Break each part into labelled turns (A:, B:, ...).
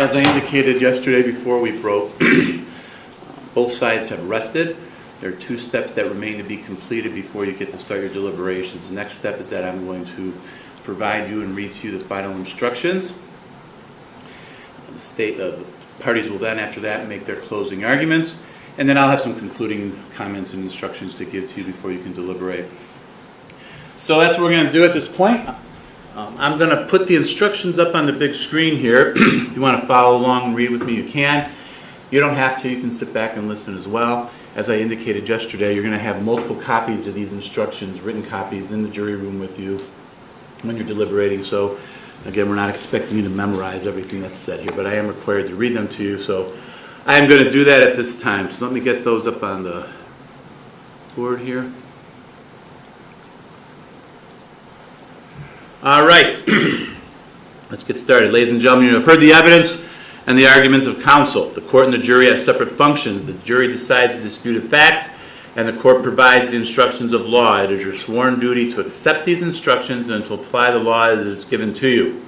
A: As I indicated yesterday before we broke, both sides have rested. There are 2 steps that remain to be completed before you get to start your deliberations. The next step is that I'm going to provide you and read to you the final instructions. The parties will then, after that, make their closing arguments, and then I'll have some concluding comments and instructions to give to you before you can deliberate. So that's what we're going to do at this point. I'm going to put the instructions up on the big screen here. If you want to follow along and read with me, you can. You don't have to. You can sit back and listen as well. As I indicated yesterday, you're going to have multiple copies of these instructions, written copies, in the jury room with you when you're deliberating. So, again, we're not expecting you to memorize everything that's said here, but I am required to read them to you. So I am going to do that at this time. So let me get those up on the board here. All right, let's get started. Ladies and gentlemen, you have heard the evidence and the arguments of counsel. The court and the jury have separate functions. The jury decides the disputed facts, and the court provides the instructions of law. It is your sworn duty to accept these instructions and to apply the law as it is given to you.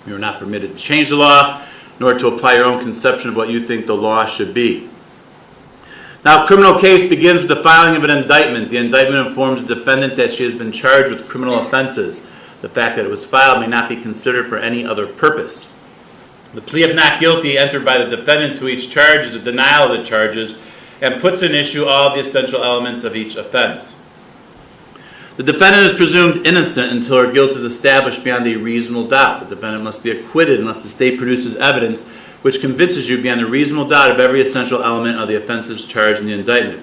A: You are not permitted to change the law, nor to apply your own conception of what you think the law should be. Now, a criminal case begins with the filing of an indictment. The indictment informs the defendant that she has been charged with criminal offenses. The fact that it was filed may not be considered for any other purpose. The plea of not guilty entered by the defendant to each charge is a denial of the charges and puts in issue all the essential elements of each offense. The defendant is presumed innocent until her guilt is established beyond a reasonable doubt. The defendant must be acquitted unless the state produces evidence which convinces you beyond a reasonable doubt of every essential element of the offenses charged in the indictment.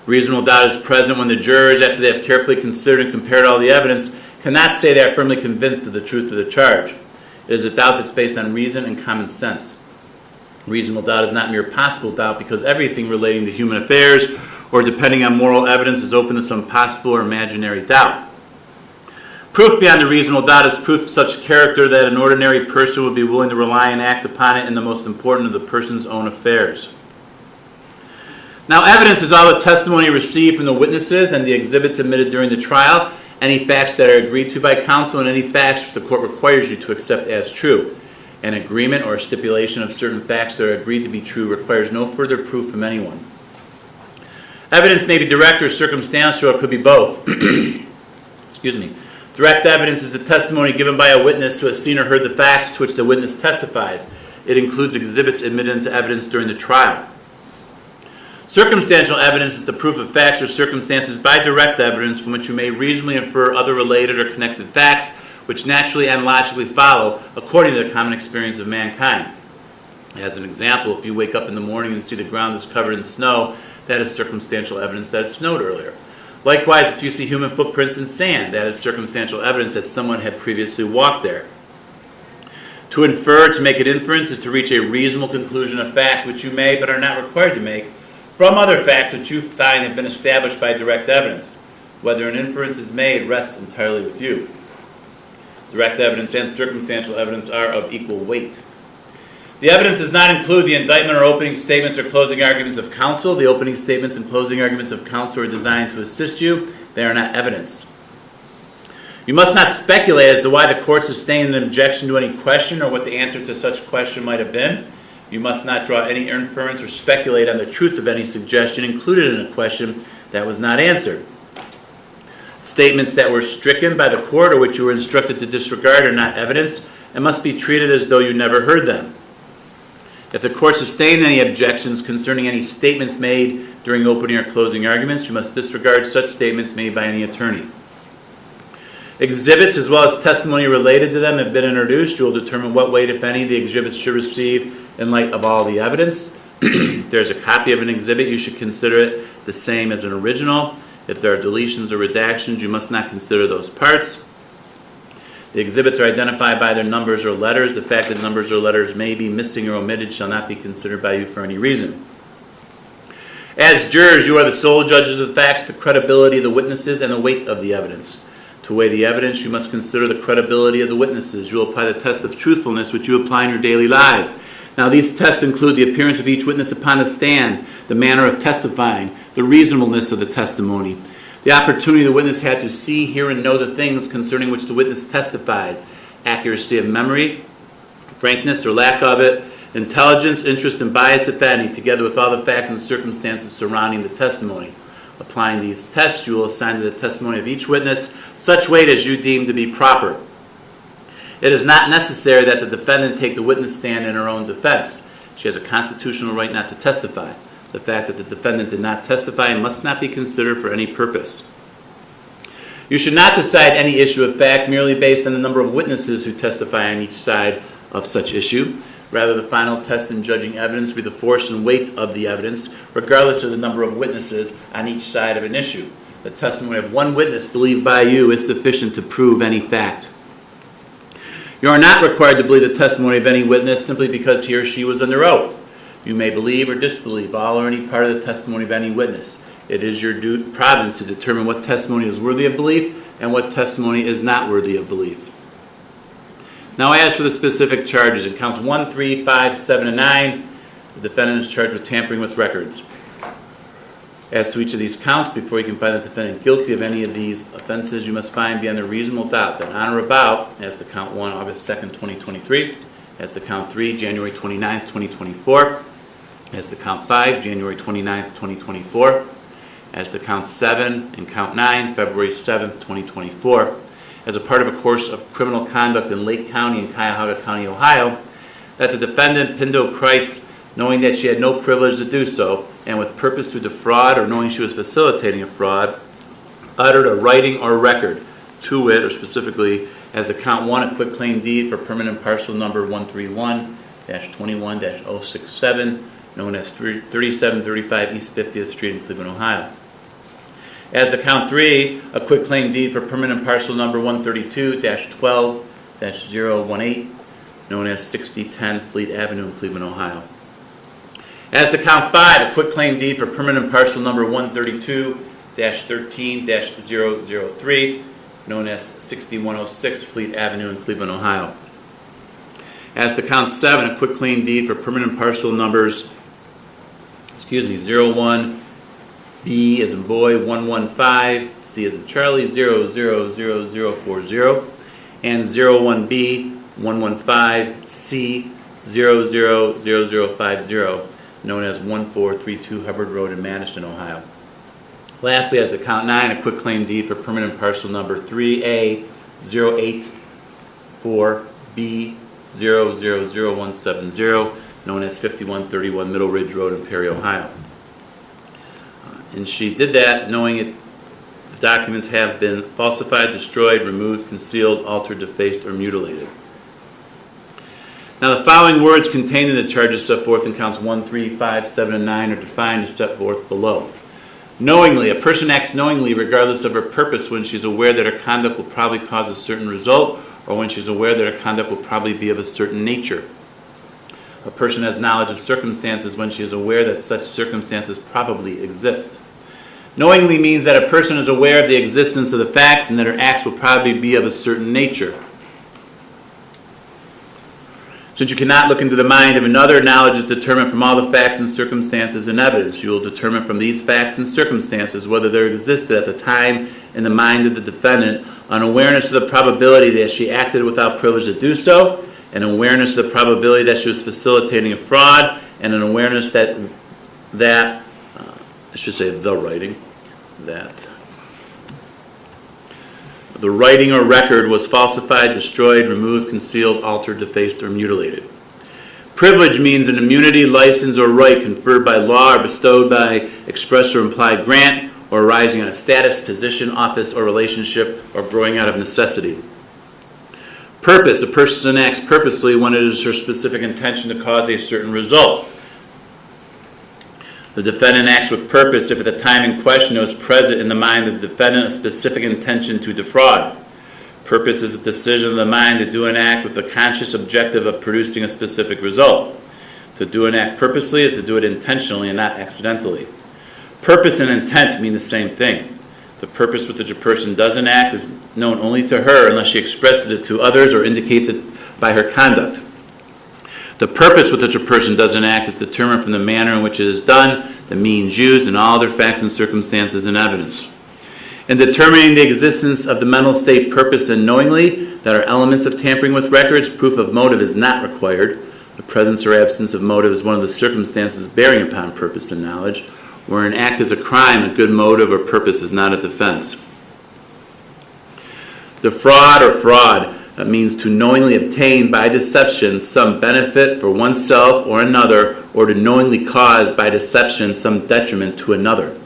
A: Reasonable doubt is present when the jurors, after they have carefully considered and compared all the evidence, cannot say they are firmly convinced of the truth of the charge. It is a doubt that's based on reason and common sense. Reasonable doubt is not mere possible doubt because everything relating to human affairs or depending on moral evidence is open to some possible or imaginary doubt. Proof beyond a reasonable doubt is proof of such character that an ordinary person would be willing to rely and act upon it in the most important of the person's own affairs. Now, evidence is all the testimony received from the witnesses and the exhibits admitted during the trial, any facts that are agreed to by counsel, and any facts which the court requires you to accept as true. An agreement or a stipulation of certain facts that are agreed to be true requires no further proof from anyone. Evidence may be direct or circumstantial, or it could be both. Excuse me. Direct evidence is the testimony given by a witness who has seen or heard the facts to which the witness testifies. It includes exhibits admitted into evidence during the trial. Circumstantial evidence is the proof of facts or circumstances by direct evidence from which you may reasonably infer other related or connected facts which naturally and logically follow according to the common experience of mankind. As an example, if you wake up in the morning and see the ground is covered in snow, that is circumstantial evidence that it snowed earlier. Likewise, if you see human footprints in sand, that is circumstantial evidence that someone had previously walked there. To infer, to make an inference, is to reach a reasonable conclusion of fact which you may but are not required to make from other facts which you find have been established by direct evidence. Whether an inference is made rests entirely with you. Direct evidence and circumstantial evidence are of equal weight. The evidence does not include the indictment or opening statements or closing arguments of counsel. The opening statements and closing arguments of counsel are designed to assist you. They are not evidence. You must not speculate as to why the court sustained an objection to any question or what the answer to such question might have been. You must not draw any inference or speculate on the truth of any suggestion included in a question that was not answered. Statements that were stricken by the court or which you were instructed to disregard are not evidence and must be treated as though you never heard them. If the court sustained any objections concerning any statements made during opening or closing arguments, you must disregard such statements made by any attorney. Exhibits as well as testimony related to them have been introduced. You will determine what weight, if any, the exhibits should receive in light of all the evidence. If there's a copy of an exhibit, you should consider it the same as an original. If there are deletions or redactions, you must not consider those parts. The exhibits are identified by their numbers or letters. The fact that numbers or letters may be missing or omitted shall not be considered by you for any reason. As jurors, you are the sole judges of the facts, the credibility of the witnesses, and the weight of the evidence. To weigh the evidence, you must consider the credibility of the witnesses. You will apply the test of truthfulness, which you apply in your daily lives. Now, these tests include the appearance of each witness upon the stand, the manner of testifying, the reasonableness of the testimony, the opportunity the witness had to see, hear, and know the things concerning which the witness testified, accuracy of memory, frankness or lack of it, intelligence, interest, and bias, if any, together with all the facts and circumstances surrounding the testimony. Applying these tests, you will assign to the testimony of each witness such weight as you deem to be proper. It is not necessary that the defendant take the witness stand in her own defense. She has a constitutional right not to testify. The fact that the defendant did not testify must not be considered for any purpose. You should not decide any issue of fact merely based on the number of witnesses who testify on each side of such issue. Rather, the final test in judging evidence will be the force and weight of the evidence, regardless of the number of witnesses on each side of an issue. The testimony of one witness believed by you is sufficient to prove any fact. You are not required to believe the testimony of any witness simply because he or she was under oath. You may believe or disbelieve all or any part of the testimony of any witness. It is your province to determine what testimony is worthy of belief and what testimony is not worthy of belief. Now, as for the specific charges, in counts 1, 3, 5, 7, and 9, the defendant is charged with tampering with records. As to each of these counts, before you can find the defendant guilty of any of these offenses, you must find beyond a reasonable doubt that on or about, as to count 1, August 2nd, 2023, as to count 3, January 29th, 2024, as to count 5, January 29th, 2024, as to count 7 and count 9, February 7th, 2024, as a part of a course of criminal conduct in Lake County and Cuyahoga County, Ohio, that the defendant, Pindo Kreitz, knowing that she had no privilege to do so, and with purpose to defraud or knowing she was facilitating a fraud, uttered a writing or record, to wit, or specifically, as to count 1, a quitclaim deed for permanent parcel number 131-21-067, known as 3735 East 50th Street in Cleveland, Ohio. As to count 3, a quitclaim deed for permanent parcel number 132-12-018, known as 6010 Fleet Avenue in Cleveland, Ohio. As to count 5, a quitclaim deed for permanent parcel number 132-13-003, known as 6106 Fleet Avenue in Cleveland, Ohio. As to count 7, a quitclaim deed for permanent parcel numbers 01B as in boy 115, C as in Charlie 000040, and 01B 115, C 000050, known as 1432 Hubbard Road in Madison, Ohio. Lastly, as to count 9, a quitclaim deed for permanent parcel number 3A08-4B 000170, known as 5131 Middle Ridge Road in Perry, Ohio. And she did that knowing the documents have been falsified, destroyed, removed, concealed, altered, defaced, or mutilated. Now, the following words contained in the charges set forth in counts 1, 3, 5, 7, and 9 are defined as set forth below. Knowingly, a person acts knowingly regardless of her purpose when she's aware that her conduct will probably cause a certain result or when she's aware that her conduct will probably be of a certain nature. A person has knowledge of circumstances when she is aware that such circumstances probably exist. Knowingly means that a person is aware of the existence of the facts and that her acts will probably be of a certain nature. Since you cannot look into the mind of another, knowledge is determined from all the facts and circumstances and evidence. You will determine from these facts and circumstances whether there existed at the time in the mind of the defendant an awareness of the probability that she acted without privilege to do so, an awareness of the probability that she was facilitating a fraud, and an awareness that the writing or record was falsified, destroyed, removed, concealed, altered, defaced, or mutilated. Privilege means an immunity, license, or right conferred by law or bestowed by express or implied grant, or arising on a status, position, office, or relationship, or growing out of necessity. Purpose. A person acts purposely when it is her specific intention to cause a certain result. The defendant acts with purpose if at the time in question there was present in the mind of the defendant a specific intention to defraud. Purpose is a decision of the mind to do an act with the conscious objective of producing a specific result. To do an act purposely is to do it intentionally and not accidentally. Purpose and intent mean the same thing. The purpose with which a person does an act is known only to her unless she expresses it to others or indicates it by her conduct. The purpose with which a person does an act is determined from the manner in which it is done, the means used, and all other facts and circumstances and evidence. In determining the existence of the mental state, purpose, and knowingly that are elements of tampering with records, proof of motive is not required. The presence or absence of motive is one of the circumstances bearing upon purpose and knowledge. Where an act is a crime, a good motive or purpose is not a defense. Defraud or fraud means to knowingly obtain by deception some benefit for oneself or another, or to knowingly cause by deception some detriment to another.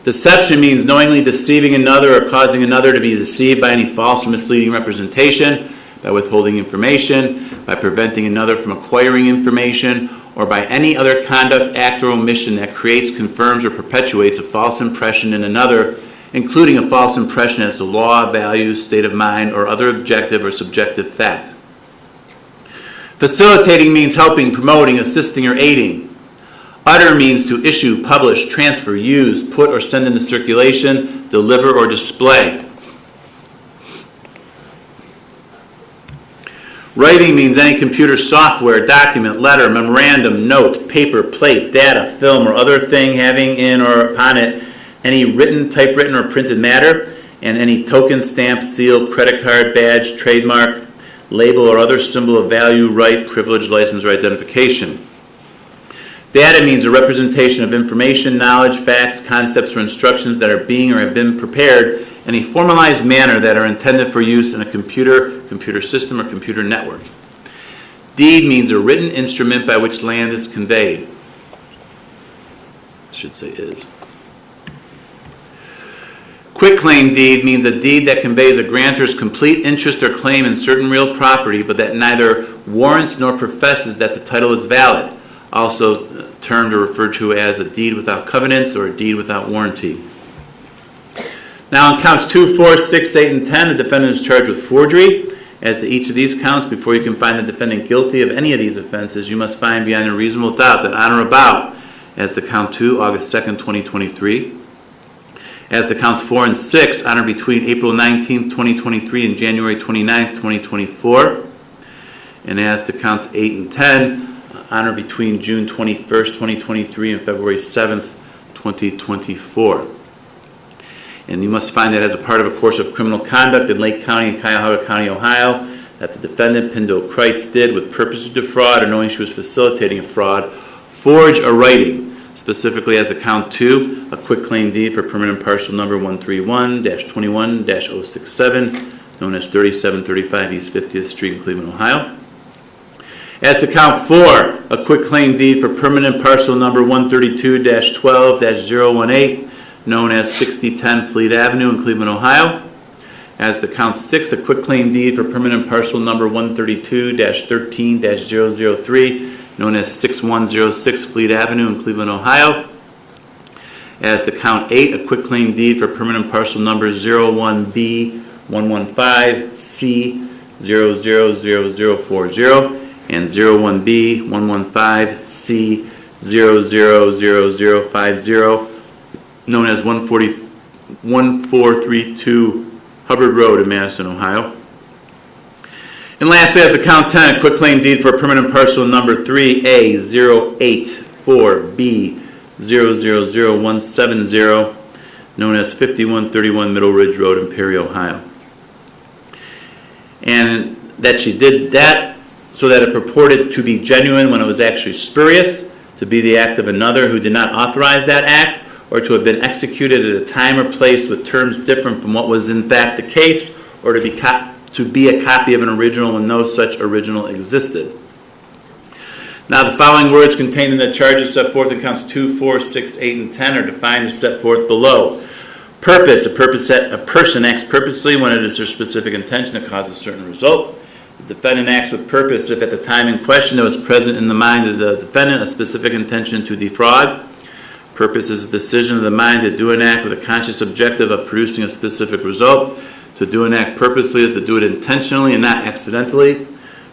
A: Deception means knowingly deceiving another or causing another to be deceived by any false or misleading representation, by withholding information, by preventing another from acquiring information, or by any other conduct, act, or omission that creates, confirms, or perpetuates a false impression in another, including a false impression as to law, values, state of mind, or other objective or subjective fact. Facilitating means helping, promoting, assisting, or aiding. Utter means to issue, publish, transfer, use, put, or send into circulation, deliver, or display. Writing means any computer software, document, letter, memorandum, note, paper, plate, data, film, or other thing having in or upon it any written, typewritten, or printed matter, and any token, stamp, seal, credit card, badge, trademark, label, or other symbol of value, right, privilege, license, or identification. Data means a representation of information, knowledge, facts, concepts, or instructions that are being or have been prepared in a formalized manner that are intended for use in a computer system, or computer network. Deed means a written instrument by which land is conveyed. I should say is. Quitclaim deed means a deed that conveys a grantor's complete interest or claim in certain real property, but that neither warrants nor professes that the title is valid, also termed or referred to as a deed without covenants or a deed without warranty. Now in counts 2, 4, 6, 8, and 10, the defendant is charged with forgery. As to each of these counts, before you can find the defendant guilty of any of these offenses, you must find beyond a reasonable doubt that on or about, as to count 2, August 2nd, 2023, as to counts 4 and 6, on or between April 19th, 2023 and January 29th, 2024, and as to counts 8 and 10, on or between June 21st, 2023 and February 7th, 2024. And you must find that as a part of a course of criminal conduct in Lake County and Cuyahoga County, Ohio, that the defendant, Pindo Kreitz, did, with purpose to defraud or knowing she was facilitating a fraud, forge a writing, specifically as to count 2, a quitclaim deed for permanent parcel number 131-21-067, known as 3735 East 50th Street in Cleveland, Ohio. As to count 4, a quitclaim deed for permanent parcel number 132-12-018, known as 6010 Fleet Avenue in Cleveland, Ohio. As to count 6, a quitclaim deed for permanent parcel number 132-13-003, known as 6106 Fleet Avenue in Cleveland, Ohio. As to count 8, a quitclaim deed for permanent parcel number 01B115C000040 and 01B115C000050, known as 1432 Hubbard Road in Madison, Ohio. And lastly, as to count 10, a quitclaim deed for permanent parcel number 3A084B000170, known as 5131 Middle Ridge Road in Perry, Ohio. And that she did that so that it purported to be genuine when it was actually spurious, to be the act of another who did not authorize that act, or to have been executed at a time or place with terms different from what was in fact the case, or to be a copy of an original when no such original existed. Now the following words contained in the charges set forth in counts 2, 4, 6, 8, and 10 are defined as set forth below. Purpose. A person acts purposely when it is their specific intention to cause a certain result. The defendant acts with purpose if at the time in question there was present in the mind of the defendant a specific intention to defraud. Purpose is a decision of the mind to do an act with a conscious objective of producing a specific result. To do an act purposely is to do it intentionally and not accidentally.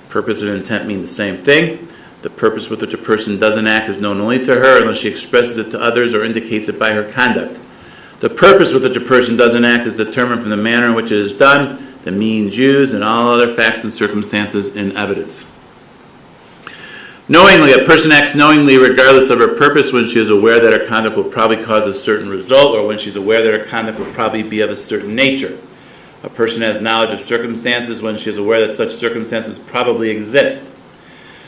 A: Purpose and intent mean the same thing. The purpose with which a person does an act is known only to her unless she expresses it to others or indicates it by her conduct. The purpose with which a person does an act is determined from the manner in which it is done, the means used, and all other facts and circumstances in evidence. Knowingly, a person acts knowingly regardless of her purpose when she is aware that her conduct will probably cause a certain result, or when she's aware that her conduct will probably be of a certain nature. A person has knowledge of circumstances when she is aware that such circumstances probably exist.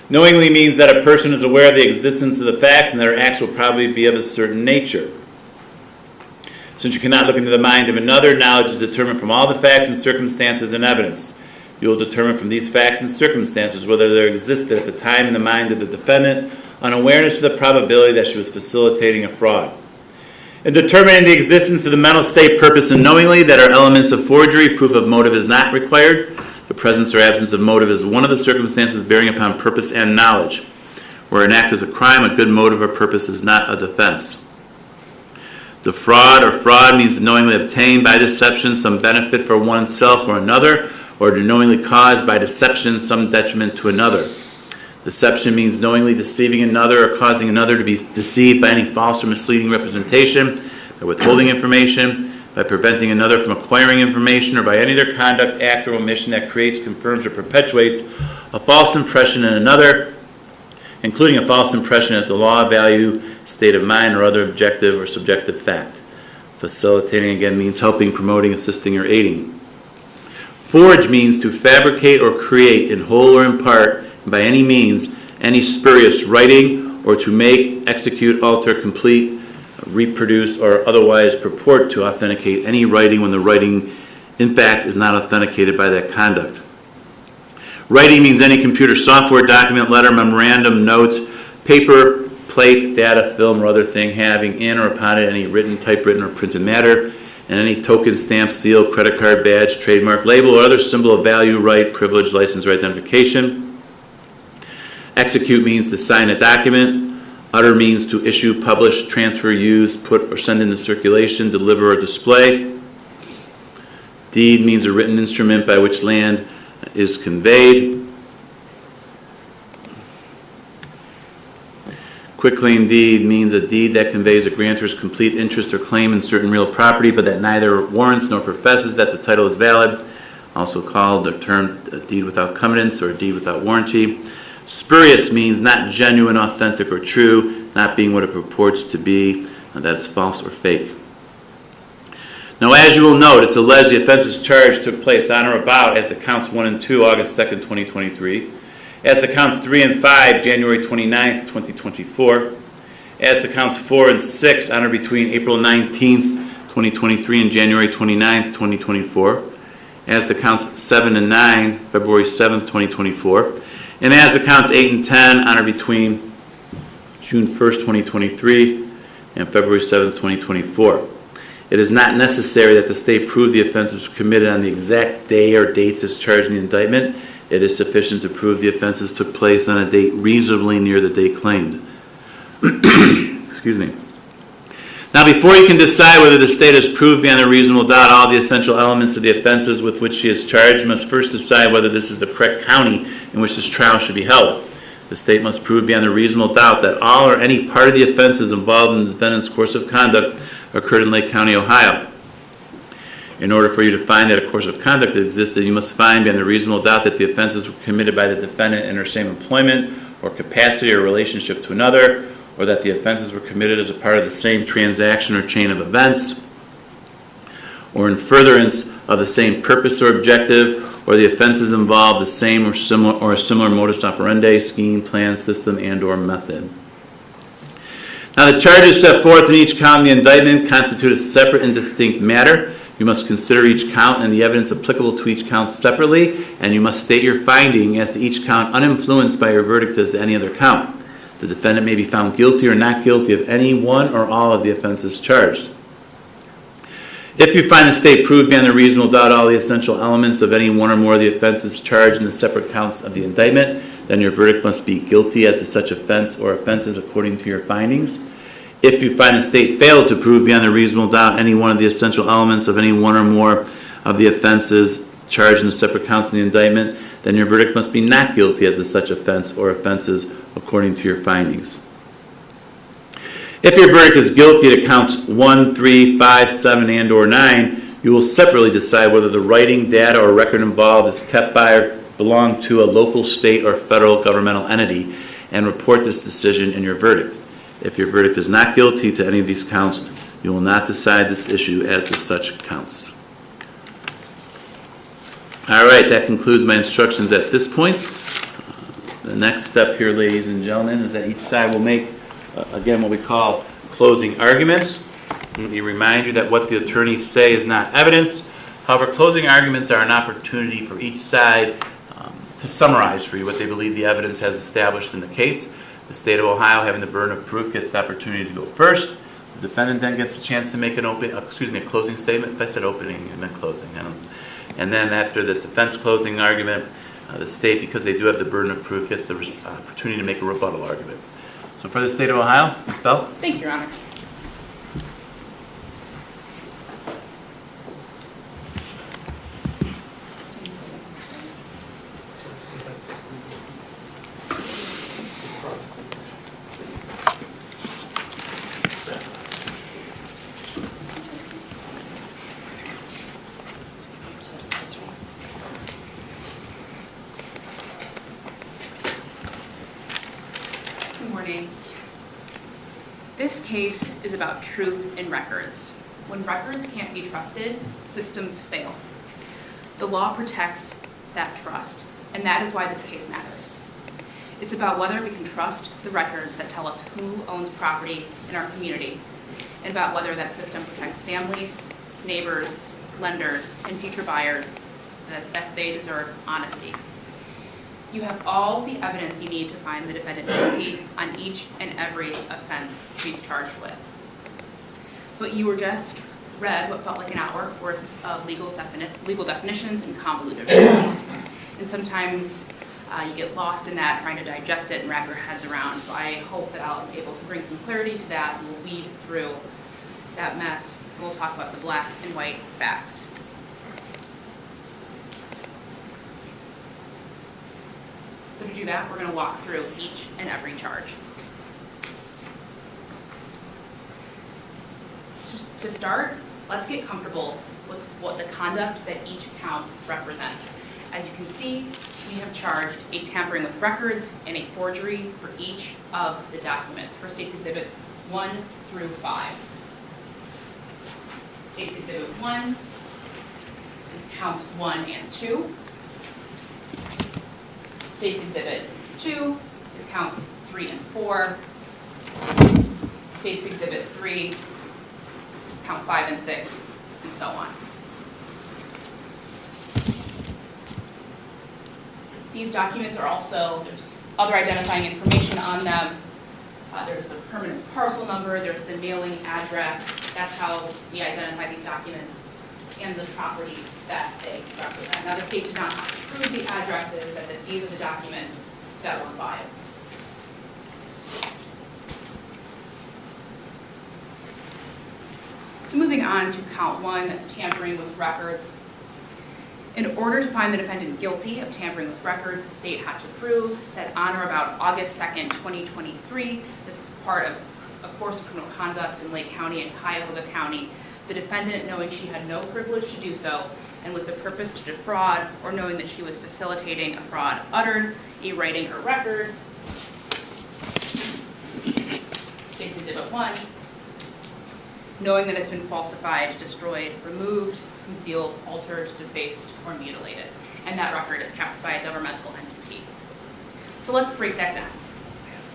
A: Knowingly means that a person is aware of the existence of the facts and that her acts will probably be of a certain nature. Since you cannot look into the mind of another, knowledge is determined from all the facts and circumstances and evidence. You will determine from these facts and circumstances whether there existed at the time in the mind of the defendant an awareness of the probability that she was facilitating a fraud. In determining the existence of the mental state, purpose, and knowingly that are elements of forgery, proof of motive is not required. The presence or absence of motive is one of the circumstances bearing upon purpose and knowledge. Where an act is a crime, a good motive or purpose is not a defense. Defraud or fraud means to knowingly obtain by deception some benefit for oneself or another, or to knowingly cause by deception some detriment to another. Deception means knowingly deceiving another or causing another to be deceived by any false or misleading representation, by withholding information, by preventing another from acquiring information, or by any other conduct, act, or omission that creates, confirms, or perpetuates a false impression in another, including a false impression as the law, value, state of mind, or other objective or subjective fact. Facilitating, again, means helping, promoting, assisting, or aiding. Forge means to fabricate or create in whole or in part, by any means, any spurious writing, or to make, execute, alter, complete, reproduce, or otherwise purport to authenticate any writing when the writing, in fact, is not authenticated by that conduct. Writing means any computer software, document, letter, memorandum, note, paper, plate, data, film, or other thing having in or upon it any written, typewritten, or printed matter, and any token, stamp, seal, credit card, badge, trademark, label, or other symbol of value, right, privilege, license, or identification. Execute means to sign a document. Utter means to issue, publish, transfer, use, put or send into circulation, deliver, or display. Deed means a written instrument by which land is conveyed. Quitclaim deed means a deed that conveys a grantor's complete interest or claim in certain real property, but that neither warrants nor professes that the title is valid, also called the term a deed without covenants or a deed without warranty. Spurious means not genuine, authentic, or true, not being what it purports to be, that's false or fake. Now, as you will note, it's alleged the offenses charged took place on or about, as the counts 1 and 2, August 2nd, 2023, as the counts 3 and 5, January 29th, 2024, as the counts 4 and 6, on or between April 19th, 2023 and January 29th, 2024, as the counts 7 and 9, February 7th, 2024, and as the counts 8 and 10, on or between June 1st, 2023 and February 7th, 2024. It is not necessary that the state prove the offenses were committed on the exact day or dates as charged in the indictment. It is sufficient to prove the offenses took place on a date reasonably near the date claimed. Excuse me. Now, before you can decide whether the state has proved beyond a reasonable doubt all the essential elements of the offenses with which she is charged, you must first decide whether this is the correct county in which this trial should be held. The state must prove beyond a reasonable doubt that all or any part of the offenses involved in the defendant's course of conduct occurred in Lake County, Ohio. In order for you to find that a course of conduct existed, you must find beyond a reasonable doubt that the offenses were committed by the defendant in her same employment or capacity or relationship to another, or that the offenses were committed as a part of the same transaction or chain of events, or in furtherance of the same purpose or objective, or the offenses involve the same or a similar modus operandi, scheme, plan, system, and or method. Now, the charges set forth in each count in the indictment constitute a separate and distinct matter. You must consider each count and the evidence applicable to each count separately, and you must state your finding as to each count uninfluenced by your verdict as to any other count. The defendant may be found guilty or not guilty of any one or all of the offenses charged. If you find the state proved beyond a reasonable doubt all the essential elements of any one or more of the offenses charged in the separate counts of the indictment, then your verdict must be guilty as to such offense or offenses according to your findings. If you find the state failed to prove beyond a reasonable doubt any one of the essential elements of any one or more of the offenses charged in the separate counts of the indictment, then your verdict must be not guilty as to such offense or offenses according to your findings. If your verdict is guilty to counts 1, 3, 5, 7, and or 9, you will separately decide whether the writing, data, or record involved is kept by or belong to a local, state, or federal governmental entity, and report this decision in your verdict. If your verdict is not guilty to any of these counts, you will not decide this issue as to such counts. All right, that concludes my instructions at this point. The next step here, ladies and gentlemen, is that each side will make, again, what we call closing arguments. Let me remind you that what the attorneys say is not evidence. However, closing arguments are an opportunity for each side to summarize for you what they believe the evidence has established in the case. The state of Ohio, having the burden of proof, gets the opportunity to go first. The defendant then gets a chance to make a closing statement. If I said opening, I meant closing. And then after the defense closing argument, the state, because they do have the burden of proof, gets the opportunity to make a rebuttal argument. So for the state of Ohio, Ms. Bell.
B: Thank you, Your Honor. This case is about truth in records. When records can't be trusted, systems fail. The law protects that trust, and that is why this case matters. It's about whether we can trust the records that tell us who owns property in our community, and about whether that system protects families, neighbors, lenders, and future buyers, that they deserve honesty. You have all the evidence you need to find the defendant guilty on each and every offense she's charged with. But you were just read what felt like an hour worth of legal definitions and convoluted rules. And sometimes you get lost in that, trying to digest it and wrap your heads around. So I hope that I'll be able to bring some clarity to that, and we'll weed through that mess, and we'll talk about the black and white facts. So to do that, we're going to walk through each and every charge. To start, let's get comfortable with what the conduct that each count represents. As you can see, we have charged a tampering with records and a forgery for each of the documents for State's Exhibits 1 through 5. State's Exhibit 1 is counts 1 and 2. State's Exhibit 2 is counts 3 and 4. State's Exhibit 3, count 5 and 6, and so on. These documents are also, there's other identifying information on them. There's the permanent parcel number, there's the mailing address. That's how we identify these documents and the property that they represent. Now, the state did not prove the addresses, that these are the documents that were filed. So moving on to count 1, that's tampering with records. In order to find the defendant guilty of tampering with records, the state had to prove that on or about August 2nd, 2023, this is part of a course of criminal conduct in Lake County and Cuyahoga County, the defendant, knowing she had no privilege to do so, and with the purpose to defraud, or knowing that she was facilitating a fraud, uttered a writing or record, State's Exhibit 1, knowing that it's been falsified, destroyed, removed, concealed, altered, defaced, or mutilated. And that record is kept by a governmental entity. So let's break that down.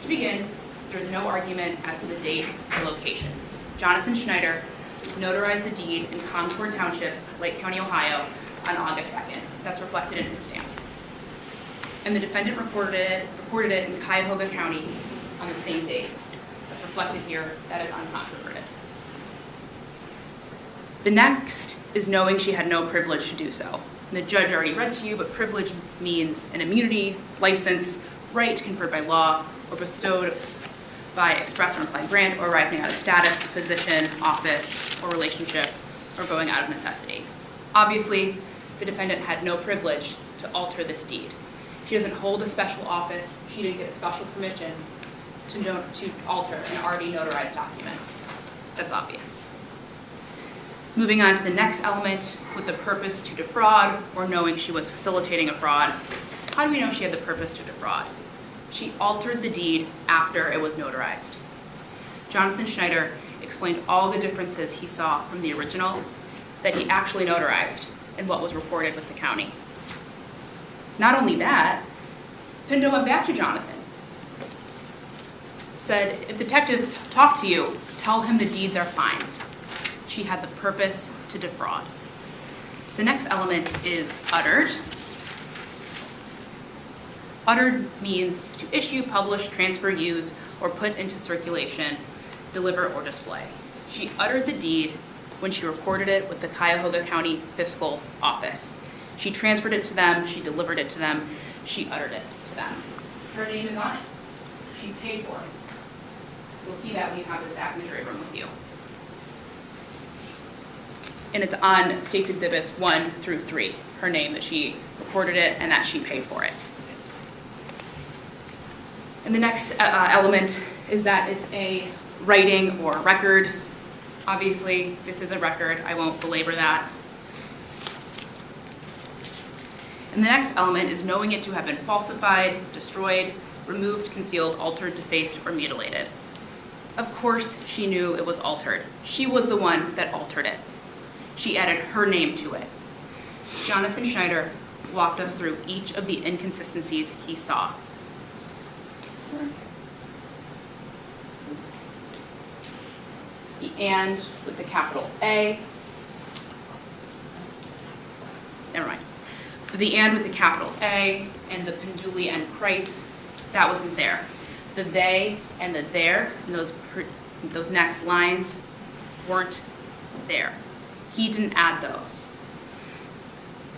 B: To begin, there's no argument as to the date or location. Jonathan Schneider notarized the deed in Concord Township, Lake County, Ohio, on August 2nd. That's reflected in his stamp. And the defendant recorded it in Cuyahoga County on the same date. That's reflected here. That is uncontroverted. The next is knowing she had no privilege to do so. And the judge already read to you, but privilege means an immunity, license, right conferred by law, or bestowed by express or implied grant, or arising out of status, position, office, or relationship, or going out of necessity. Obviously, the defendant had no privilege to alter this deed. She doesn't hold a special office. She didn't get a special permission to alter an already notarized document. That's obvious. Moving on to the next element, with the purpose to defraud, or knowing she was facilitating a fraud. How do we know she had the purpose to defraud? She altered the deed after it was notarized. Jonathan Schneider explained all the differences he saw from the original that he actually notarized and what was recorded with the county. Not only that, Pinto went back to Jonathan, said, if detectives talk to you, tell him the deeds are fine. She had the purpose to defraud. The next element is uttered. Uttered means to issue, publish, transfer, use, or put into circulation, deliver, or display. She uttered the deed when she recorded it with the Cuyahoga County Fiscal Office. She transferred it to them, she delivered it to them, she uttered it to them. Her name is on it. She paid for it. You'll see that when you have this back in the jury room with you. And it's on State's Exhibits 1 through 3, her name, that she recorded it and that she paid for it. And the next element is that it's a writing or record. Obviously, this is a record. I won't belabor that. And the next element is knowing it to have been falsified, destroyed, removed, concealed, altered, defaced, or mutilated. Of course, she knew it was altered. She was the one that altered it. She added her name to it. Jonathan Schneider walked us through each of the inconsistencies he saw. The and with the capital A. Never mind. The and with the capital A and the penduli and Kreitz, that wasn't there. The they and the there, and those next lines weren't there. He didn't add those.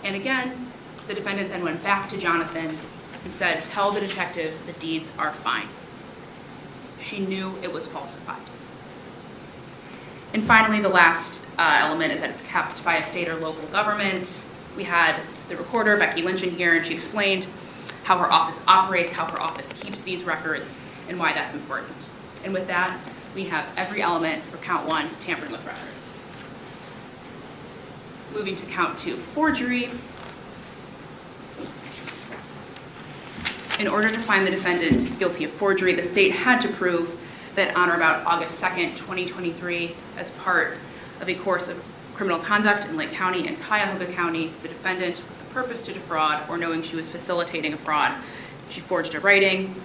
B: And again, the defendant then went back to Jonathan and said, tell the detectives the deeds are fine. She knew it was falsified. And finally, the last element is that it's kept by a state or local government. We had the recorder, Becky Lynch, in here, and she explained how her office operates, how her office keeps these records, and why that's important. And with that, we have every element for count 1, tampering with records. Moving to count 2, forgery. In order to find the defendant guilty of forgery, the state had to prove that on or about August 2nd, 2023, as part of a course of criminal conduct in Lake County and Cuyahoga County, the defendant, with the purpose to defraud or knowing she was facilitating a fraud, she forged a writing.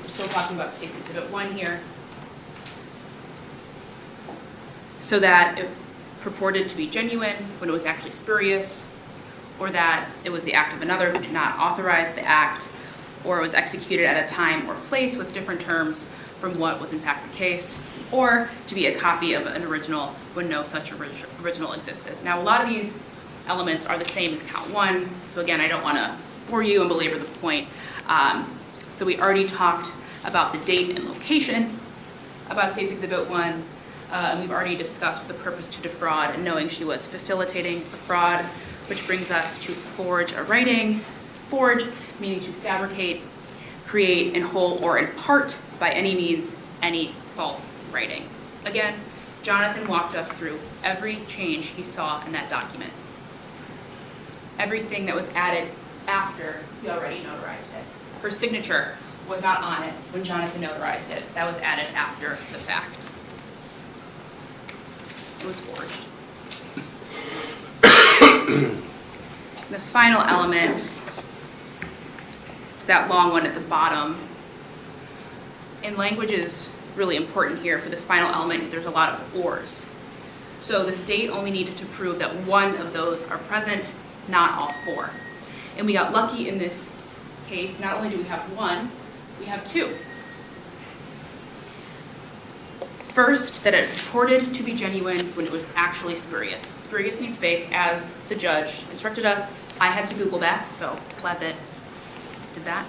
B: We're still talking about State's Exhibit 1 here. So that it purported to be genuine when it was actually spurious, or that it was the act of another who did not authorize the act, or it was executed at a time or place with different terms from what was in fact the case, or to be a copy of an original when no such original existed. Now, a lot of these elements are the same as count 1, so again, I don't want to bore you and belabor the point. So we already talked about the date and location about State's Exhibit 1, and we've already discussed the purpose to defraud and knowing she was facilitating a fraud, which brings us to forge a writing. Forge, meaning to fabricate, create in whole or in part, by any means, any false writing. Again, Jonathan walked us through every change he saw in that document. Everything that was added after he already notarized it. Her signature was not on it when Jonathan notarized it. That was added after the fact. It was forged. The final element is that long one at the bottom. And language is really important here for this final element. There's a lot of ors. So the state only needed to prove that one of those are present, not all 4. And we got lucky in this case. Not only do we have 1, we have 2. First, that it purported to be genuine when it was actually spurious. Spurious means fake, as the judge instructed us. I had to Google that, so glad that I did that.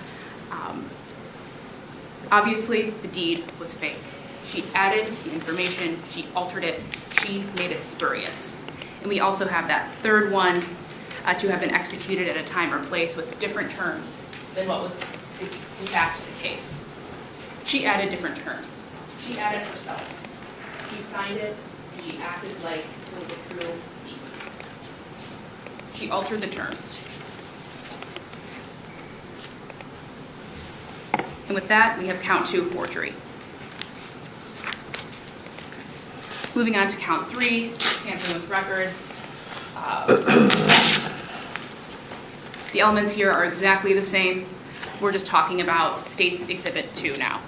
B: Obviously, the deed was fake. She added the information, she altered it, she made it spurious. And we also have that third one, to have been executed at a time or place with different terms than what was in fact the case. She added different terms. She added herself. She signed it, and she acted like it was a true deed. She altered the terms. And with that, we have count 2, forgery. Moving on to count 3, tampering with records. The elements here are exactly the same. We're just talking about State's Exhibit 2 now.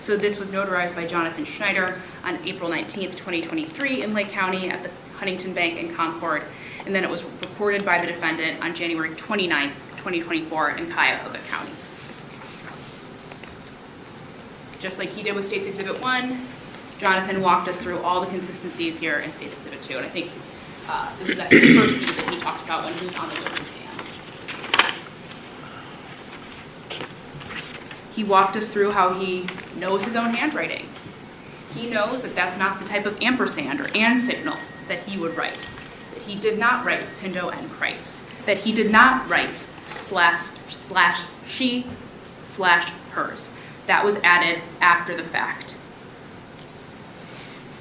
B: So this was notarized by Jonathan Schneider on April 19th, 2023 in Lake County at the Huntington Bank in Concord, and then it was recorded by the defendant on January 29th, 2024 in Cuyahoga County. Just like he did with State's Exhibit 1, Jonathan walked us through all the consistencies here in State's Exhibit 2, and I think this was actually the first deed that he talked about when he was on the witness stand. He walked us through how he knows his own handwriting. He knows that that's not the type of ampersand or and signal that he would write, that he did not write Pindo and Kreitz, that he did not write / she / hers. That was added after the fact.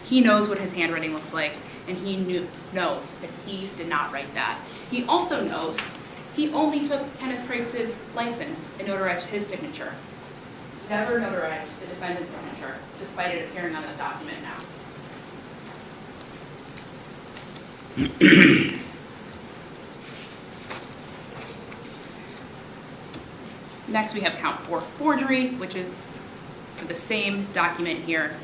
B: He knows what his handwriting looks like, and he knows that he did not write that. He also knows he only took Kenneth Kreitz's license and notarized his signature. Never notarized the defendant's signature, despite it appearing on this document now. Next, we have count 4, forgery, which is for the same document here.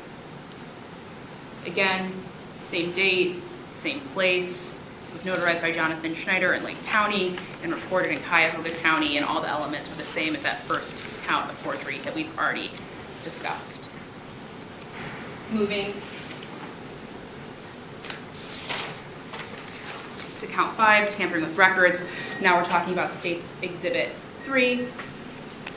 B: Again, same date, same place. It was notarized by Jonathan Schneider in Lake County and recorded in Cuyahoga County, and all the elements are the same as that first count of forgery that we've already discussed. Moving to count 5, tampering with records. Now we're talking about State's Exhibit 3.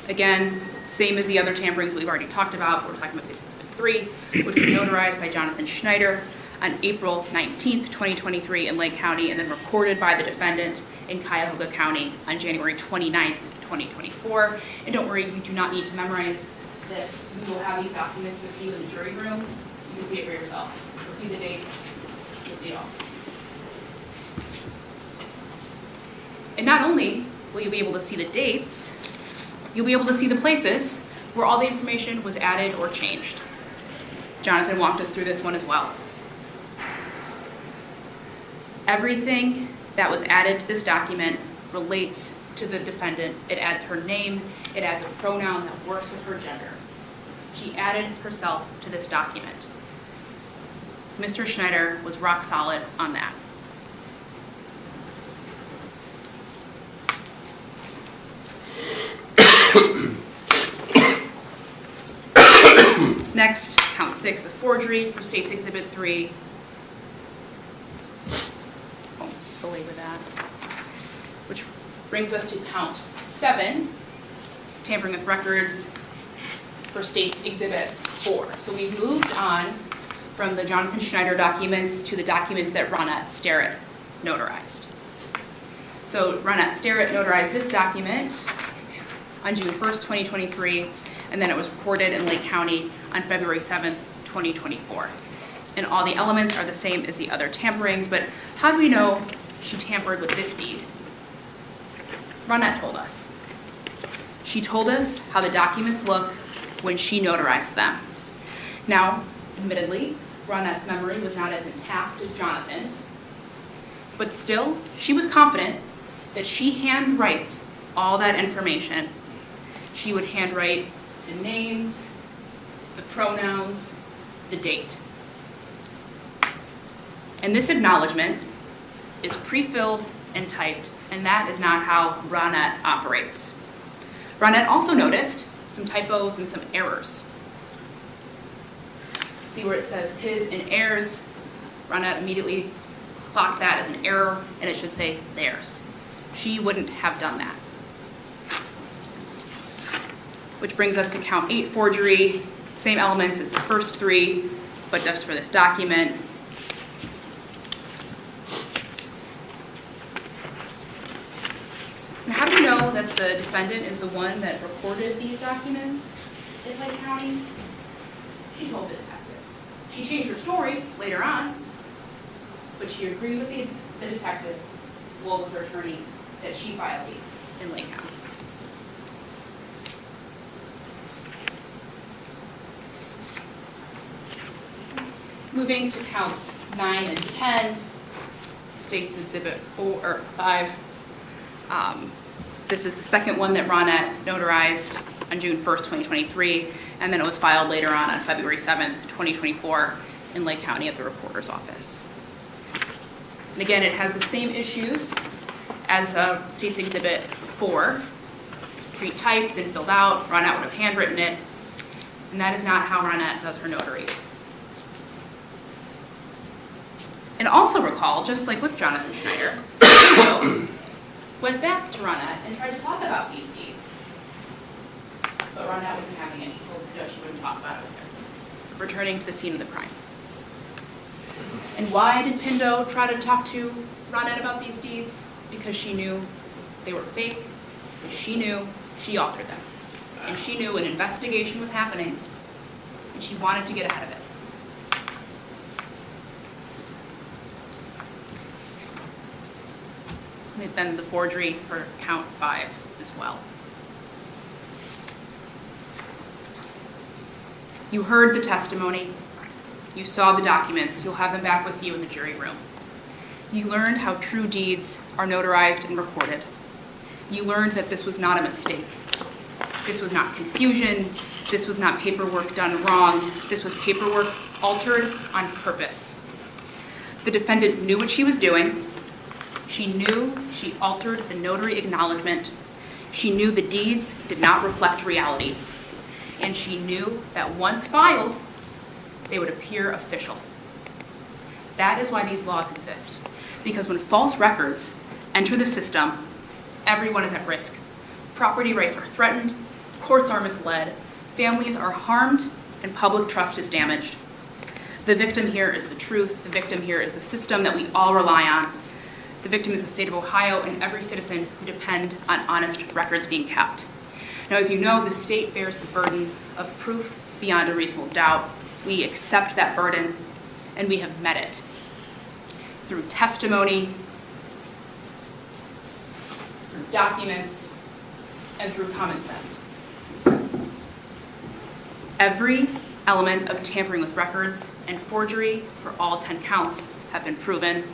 B: Again, same as the other tamperings that we've already talked about. We're talking about State's Exhibit 3, which was notarized by Jonathan Schneider on April 19th, 2023 in Lake County, and then recorded by the defendant in Cuyahoga County on January 29th, 2024. And don't worry, you do not need to memorize this. We will have these documents with you in the jury room. You can see it for yourself. You'll see the dates, you'll see it all. And not only will you be able to see the dates, you'll be able to see the places where all the information was added or changed. Jonathan walked us through this one as well. Everything that was added to this document relates to the defendant. It adds her name, it adds a pronoun that works with her gender. She added herself to this document. Mr. Schneider was rock solid on that. Next, count 6, the forgery for State's Exhibit 3. Won't belabor that. Which brings us to count 7, tampering with records for State's Exhibit 4. So we've moved on from the Jonathan Schneider documents to the documents that Ronette Sterrett notarized. So Ronette Sterrett notarized this document on June 1st, 2023, and then it was recorded in Lake County on February 7th, 2024. And all the elements are the same as the other tamperings, but how do we know she tampered with this deed? Ronette told us. She told us how the documents look when she notarized them. Now, admittedly, Ronette's memory was not as intact as Jonathan's, but still, she was confident that she handwrites all that information. She would handwrite the names, the pronouns, the date. And this acknowledgement is pre-filled and typed, and that is not how Ronette operates. Ronette also noticed some typos and some errors. See where it says his and heirs? Ronette immediately clocked that as an error, and it should say theirs. She wouldn't have done that. Which brings us to count 8, forgery. Same elements as the first 3, but just for this document. And how do we know that the defendant is the one that recorded these documents in Lake County? She told the detective. She changed her story later on, but she agreed with the detective, well, with her attorney, that she filed these in Lake County. Moving to counts 9 and 10, State's Exhibit 5. This is the second one that Ronette notarized on June 1st, 2023, and then it was filed later on February 7th, 2024 in Lake County at the recorder's office. And again, it has the same issues as State's Exhibit 4. It's pre-typed and filled out. Ronette would have handwritten it, and that is not how Ronette does her notaries. And also recall, just like with Jonathan Schneider, Pinto went back to Ronette and tried to talk about these deeds. But Ronette wasn't having it. She told Pinto she wouldn't talk about it with her. Returning to the scene of the crime. And why did Pinto try to talk to Ronette about these deeds? Because she knew they were fake, because she knew she authored them. And she knew an investigation was happening, and she wanted to get ahead of it. And then the forgery for count 5 as well. You heard the testimony. You saw the documents. You'll have them back with you in the jury room. You learned how true deeds are notarized and recorded. You learned that this was not a mistake. This was not confusion. This was not paperwork done wrong. This was paperwork altered on purpose. The defendant knew what she was doing. She knew she altered the notary acknowledgement. She knew the deeds did not reflect reality. And she knew that once filed, they would appear official. That is why these laws exist. Because when false records enter the system, everyone is at risk. Property rights are threatened, courts are misled, families are harmed, and public trust is damaged. The victim here is the truth. The victim here is the system that we all rely on. The victim is the state of Ohio and every citizen who depend on honest records being kept. Now, as you know, the state bears the burden of proof beyond a reasonable doubt. We accept that burden, and we have met it through testimony, through documents, and through common sense. Every element of tampering with records and forgery for all 10 counts have been proven.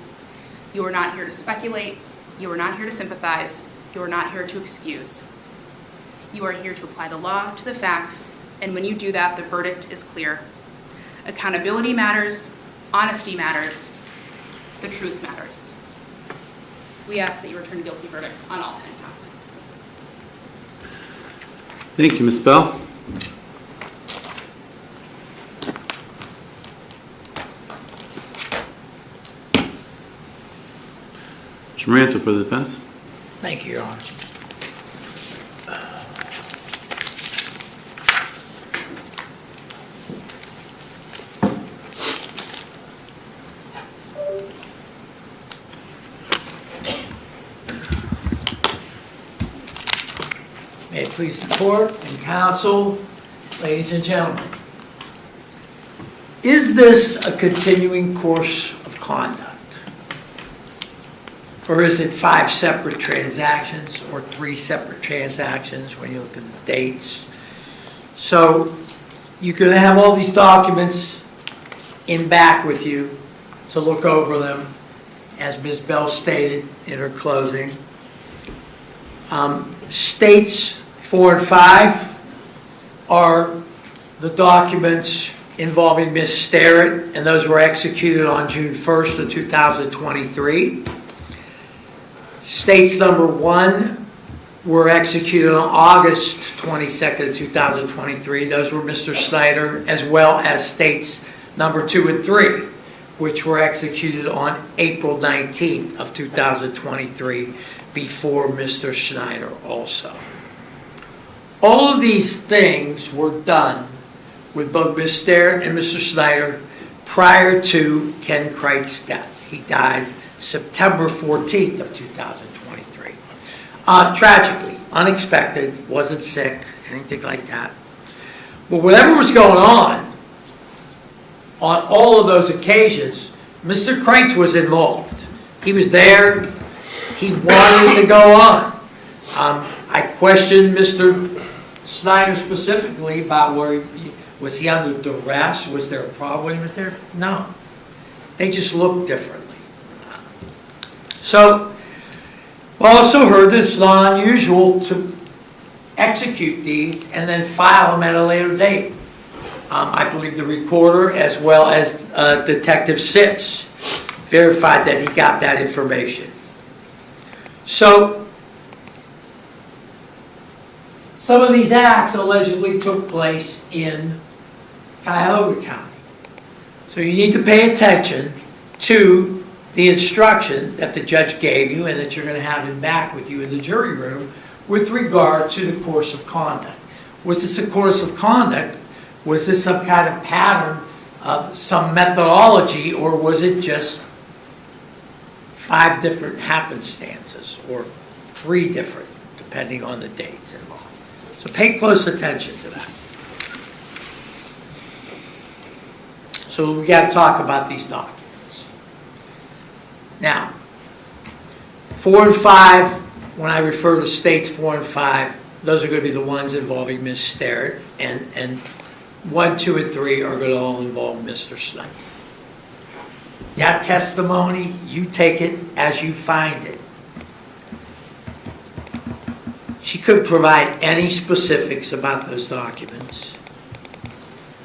B: You are not here to speculate. You are not here to sympathize. You are not here to excuse. You are here to apply the law to the facts, and when you do that, the verdict is clear. Accountability matters, honesty matters, the truth matters. We ask that you return guilty verdicts on all 10 counts.
A: Thank you, Ms. Bell. Mr. Maranto for the defense.
C: Thank you, Your Honor. May it please the court and counsel, ladies and gentlemen. Is this a continuing course of conduct? Or is it 5 separate transactions or 3 separate transactions when you look at the dates? So you can have all these documents in back with you to look over them, as Ms. Bell stated in her closing. States 4 and 5 are the documents involving Ms. Starrett, and those were executed on June 1st of 2023. States number 1 were executed on August 22nd of 2023. Those were Mr. Snyder, as well as states number 2 and 3, which were executed on April 19th of 2023 before Mr. Schneider also. All of these things were done with both Ms. Starrett and Mr. Schneider prior to Ken Kreit's death. He died September 14th of 2023. Tragically, unexpected, wasn't sick, anything like that. But whatever was going on all of those occasions, Mr. Kreit was involved. He was there. He wanted to go on. I questioned Mr. Snyder specifically about Was he under duress? Was there a problem when he was there? No. They just looked differently. So, we also heard that it's not unusual to execute deeds and then file them at a later date. I believe the recorder, as well as Detective Sitz, verified that he got that information. So, some of these acts allegedly took place in Cuyahoga County. So you need to pay attention to the instruction that the judge gave you and that you're going to have him back with you in the jury room with regard to the course of conduct. Was this a course of conduct? Was this some kind of pattern of some methodology, or was it just 5 different happenstances, or 3 different, depending on the dates involved? So pay close attention to that. So we got to talk about these documents. Now, 4 and 5, when I refer to states 4 and 5, those are going to be the ones involving Ms. Sterrett, and 1, 2, and 3 are going to all involve Mr. Snipe. That testimony, you take it as you find it. She couldn't provide any specifics about those documents.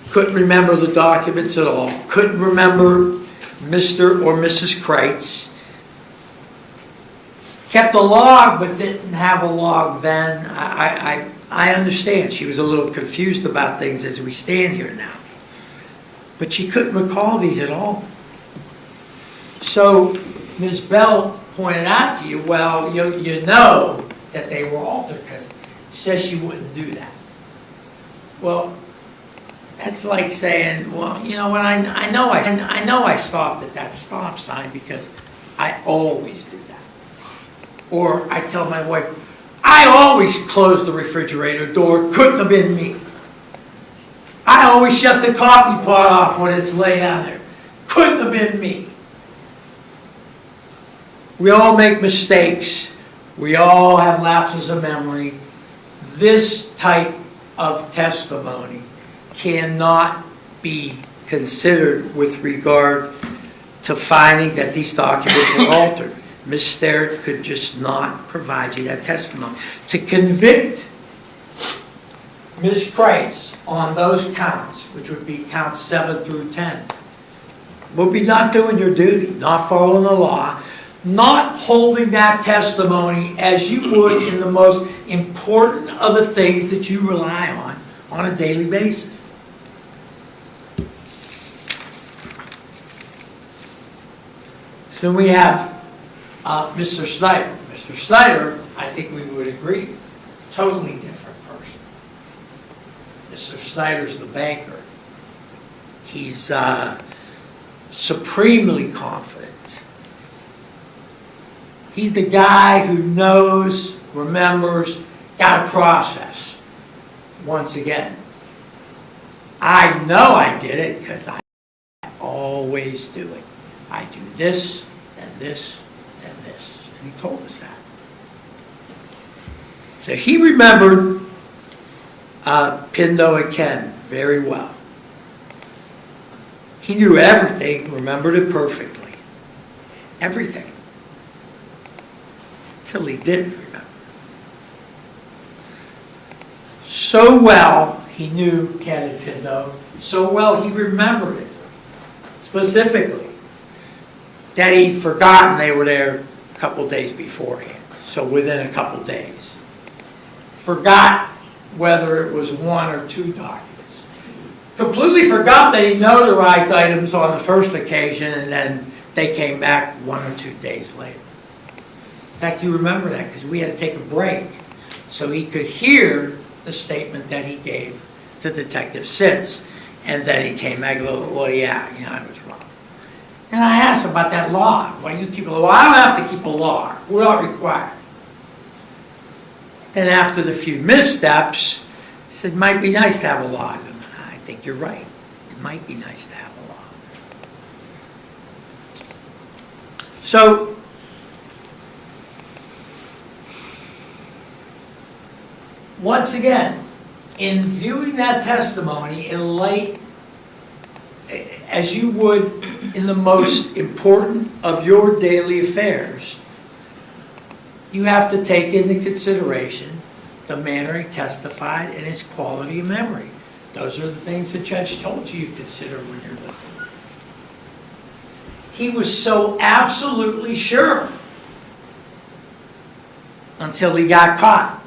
C: Couldn't remember the documents at all. Couldn't remember Mr. or Mrs. Kreitz. Kept a log, but didn't have a log then. I understand. She was a little confused about things as we stand here now. But she couldn't recall these at all. So Ms. Bell pointed out to you, well, you know that they were altered, because she says she wouldn't do that. Well, that's like saying, well, you know what, I know I stopped at that stop sign because I always do that. Or I tell my wife, I always close the refrigerator door, couldn't have been me. I always shut the coffee pot off when it's laid on there, couldn't have been me. We all make mistakes. We all have lapses of memory. This type of testimony cannot be considered with regard to finding that these documents were altered. Ms. Sterrett could just not provide you that testimony. To convict Ms. Kreitz on those counts, which would be counts 7 through 10, would be not doing your duty, not following the law, not holding that testimony as you would in the most important of the things that you rely on a daily basis. So we have Mr. Snyder. Mr. Snyder, I think we would agree, totally different person. Mr. Snyder's the banker. He's supremely confident. He's the guy who knows, remembers, got a process. Once again, I know I did it because I always do it. I do this, and this, and this. And he told us that. So he remembered Pindo and Ken very well. He knew everything, remembered it perfectly. Everything. Till he didn't remember. So well he knew Ken and Pindo, so well he remembered it specifically, that he'd forgotten they were there a couple days beforehand, so within a couple days. Forgot whether it was 1 or 2 documents. Completely forgot that he notarized items on the first occasion, and then they came back 1 or 2 days later. In fact, you remember that because we had to take a break so he could hear the statement that he gave to Detective Sitz, and then he came back and goes, well, yeah, I was wrong. And I asked him about that log. Why do you keep a log? Well, I don't have to keep a log. We're not required. Then after the few missteps, he said, it might be nice to have a log. And I think you're right. It might be nice to have a log. So, once again, in viewing that testimony in light, as you would in the most important of your daily affairs, you have to take into consideration the manner he testified and his quality of memory. Those are the things the judge told you consider when you're listening to this. He was so absolutely sure until he got caught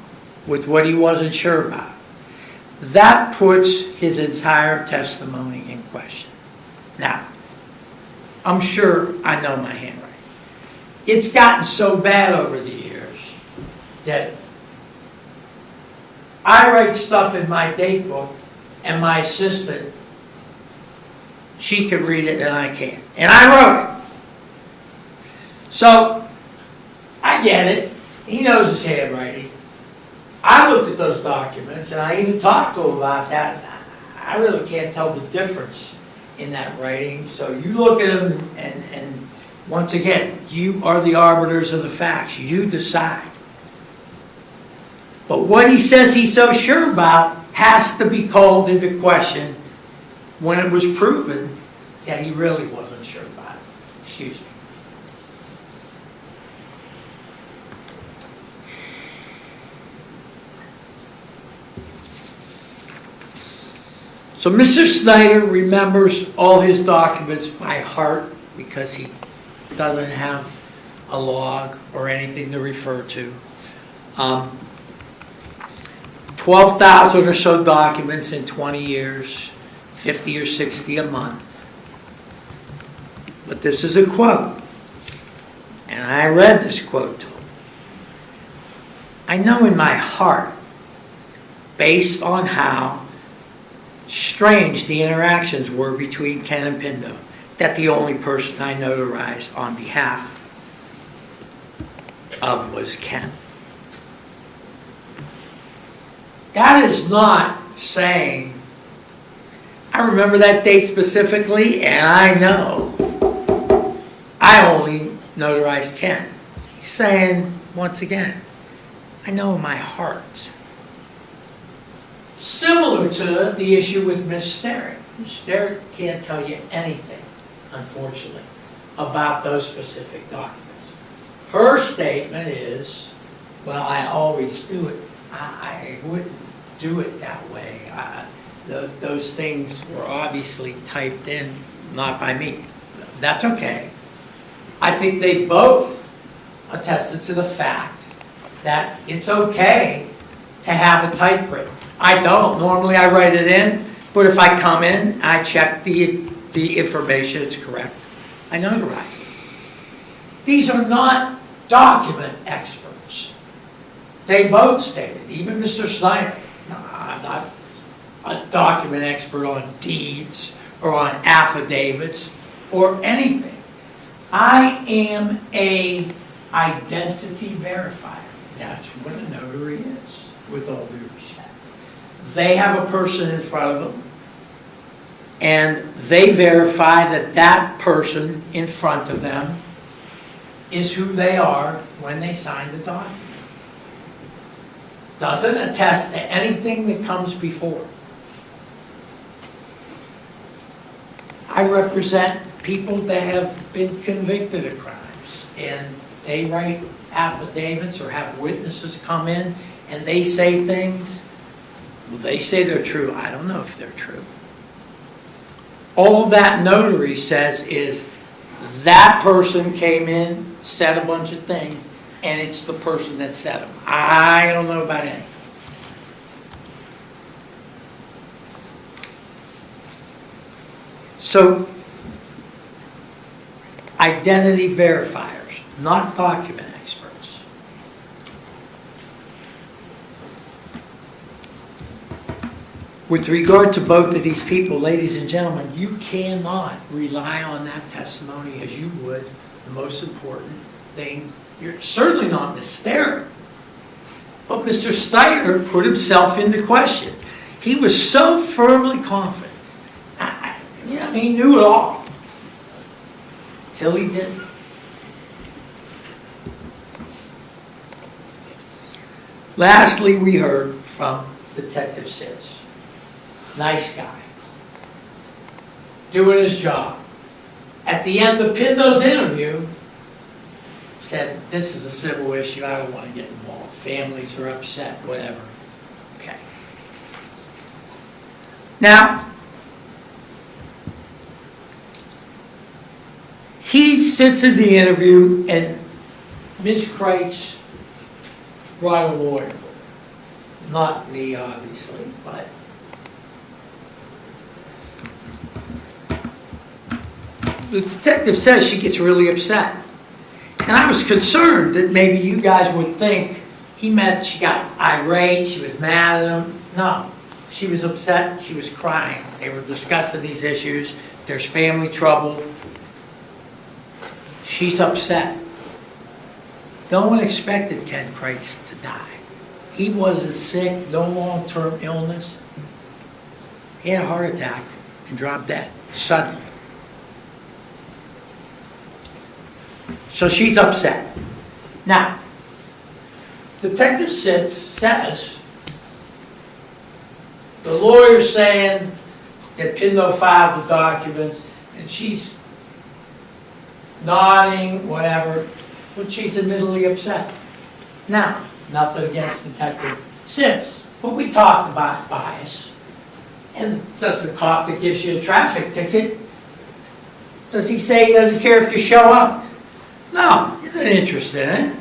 C: with what he wasn't sure about. That puts his entire testimony in question. Now, I'm sure I know my handwriting. It's gotten so bad over the years that I write stuff in my date book and my assistant, she can read it and I can't. And I wrote it. So, I get it. He knows his handwriting. I looked at those documents and I even talked to him about that. I really can't tell the difference in that writing. So you look at them and once again, you are the arbiters of the facts. You decide. But what he says he's so sure about has to be called into question when it was proven that he really wasn't sure about it. Excuse me. So Mr. Snyder remembers all his documents by heart because he doesn't have a log or anything to refer to. 12,000 or so documents in 20 years, 50 or 60 a month. But this is a quote, and I read this quote to him. I know in my heart, based on how strange the interactions were between Ken and Pindo, that the only person I notarized on behalf of was Ken. That is not saying, I remember that date specifically, and I know I only notarized Ken. He's saying, once again, I know in my heart. Similar to the issue with Miss Sterritt. Miss Sterritt can't tell you anything, unfortunately, about those specific documents. Her statement is, well, I always do it. I wouldn't do it that way. Those things were obviously typed in, not by me. That's okay. I think they both attested to the fact that it's okay to have a typewritten. I don't. Normally I write it in, but if I come in, I check the information, it's correct. I notarize it. These are not document experts. They both stated, even Mr. Snyder, no, I'm not a document expert on deeds or on affidavits or anything. I am a identity verifier. That's what a notary is, with all due respect. They have a person in front of them, and they verify that that person in front of them is who they are when they sign the document. Doesn't attest to anything that comes before. I represent people that have been convicted of crimes, and they write affidavits or have witnesses come in and they say things. Well, they say they're true. I don't know if they're true. All that notary says is that person came in, said a bunch of things, and it's the person that said them. I don't know about anything. So, identity verifiers, not document experts. With regard to both of these people, ladies and gentlemen, you cannot rely on that testimony as you would the most important things. You're certainly not Mr. But Mr. Steiner put himself into question. He was so firmly confident. He knew it all. Till he didn't. Lastly, we heard from Detective Sitz. Nice guy. Doing his job. At the end of Pindo's interview, said, this is a civil issue, I don't want to get involved. Families are upset, whatever. Okay. Now, he sits in the interview, and Ms. Kreitz brought a lawyer. Not me, obviously, but the detective says she gets really upset. And I was concerned that maybe you guys would think he meant she got irate, she was mad at him. No, she was upset, she was crying. They were discussing these issues. There's family trouble. She's upset. No one expected Ken Kreitz to die. He wasn't sick, no long-term illness. He had a heart attack and dropped dead suddenly. So she's upset. Now, Detective Sitz says the lawyer's saying that Pindo filed the documents, and she's nodding, whatever, but she's admittedly upset. Now, nothing against Detective Sitz, but we talked about bias. And does the cop that gives you a traffic ticket, does he say he doesn't care if you show up? No, he's not interested in it.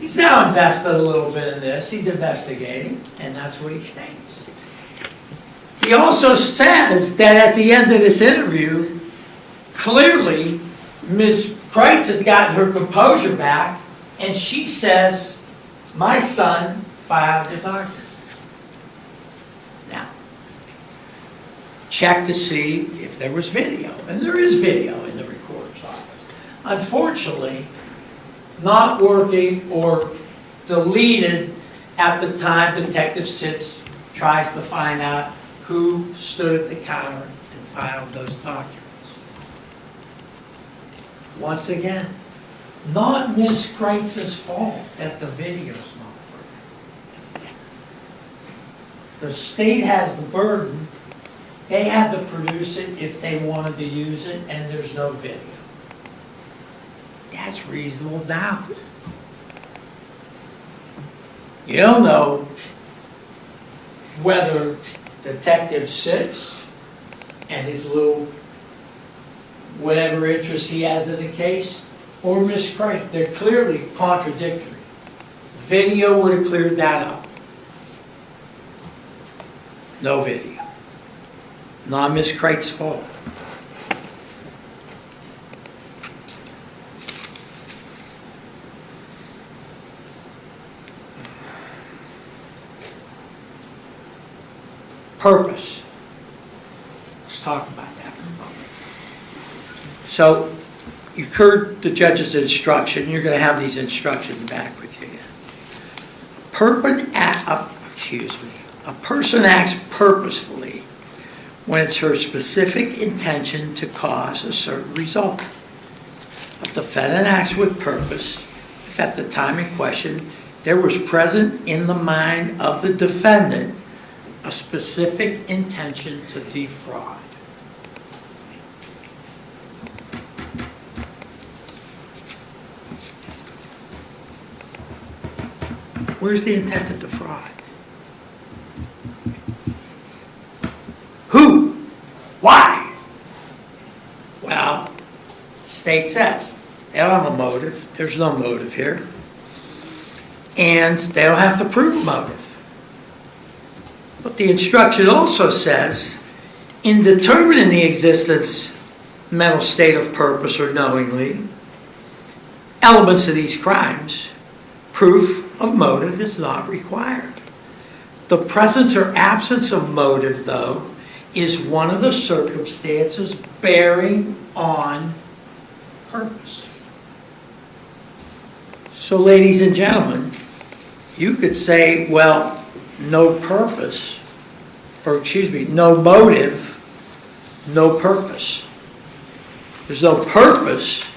C: He's now invested a little bit in this. He's investigating, and that's what he states. He also says that at the end of this interview, clearly, Ms. Kreitz has gotten her composure back, and she says, my son filed the document. Now, check to see if there was video, and there is video in the recorder's office. Unfortunately, not working or deleted at the time Detective Sitz tries to find out who stood at the counter and filed those documents. Once again, not Ms. Kreitz's fault that the video's not working. The state has the burden. They had to produce it if they wanted to use it, and there's no video. That's reasonable doubt. You don't know whether Detective Sitz and his little whatever interest he has in the case, or Ms. Kreitz. They're clearly contradictory. Video would have cleared that up. No video. Not Ms. Kreitz's fault. Purpose. Let's talk about that for a moment. So, you heard the judge's instruction. You're going to have these instructions back with you again. A person acts purposefully when it's her specific intention to cause a certain result. A defendant acts with purpose if at the time in question there was present in the mind of the defendant a specific intention to defraud. Where's the intent to defraud? Who? Why? Well, the state says they don't have a motive. There's no motive here. And they don't have to prove a motive. But the instruction also says, in determining the existence, mental state of purpose or knowingly, elements of these crimes, proof of motive is not required. The presence or absence of motive, though, is one of the circumstances bearing on purpose. So, ladies and gentlemen, you could say, well, no purpose, or excuse me, no motive, no purpose. There's no purpose,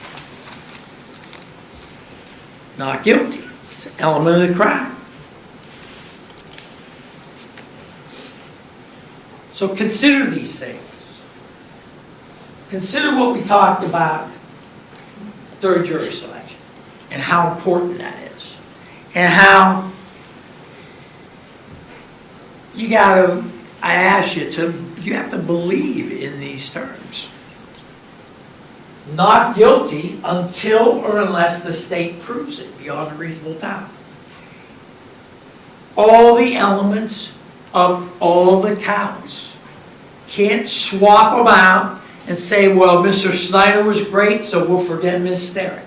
C: not guilty. It's an element of the crime. So consider these things. Consider what we talked about during jury selection and how important that is. And how I ask you have to believe in these terms. Not guilty until or unless the state proves it beyond a reasonable doubt. All the elements of all the counts. Can't swap them out and say, well, Mr. Snyder was great, so we'll forget Ms. Sterrett.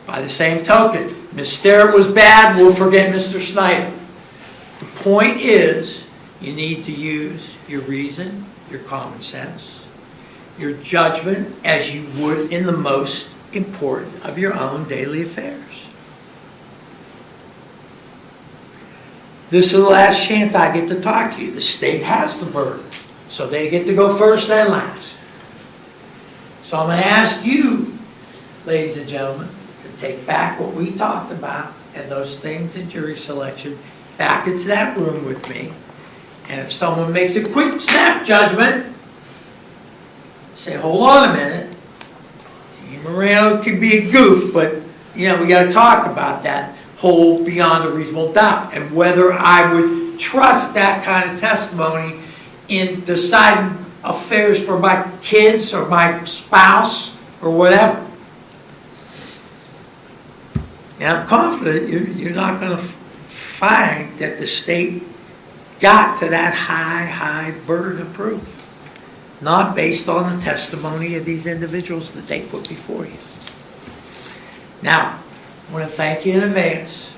C: By the same token, Ms. Sterrett was bad, we'll forget Mr. Snyder. The point is, you need to use your reason, your common sense, your judgment as you would in the most important of your own daily affairs. This is the last chance I get to talk to you. The state has the burden, so they get to go first and last. So I'm going to ask you, ladies and gentlemen, to take back what we talked about and those things in jury selection back into that room with me. And if someone makes a quick snap judgment, say, hold on a minute. Morano could be a goof, but we got to talk about that whole beyond a reasonable doubt and whether I would trust that kind of testimony in deciding affairs for my kids or my spouse or whatever. And I'm confident you're not going to find that the state got to that high burden of proof. Not based on the testimony of these individuals that they put before you. Now, I want to thank you in advance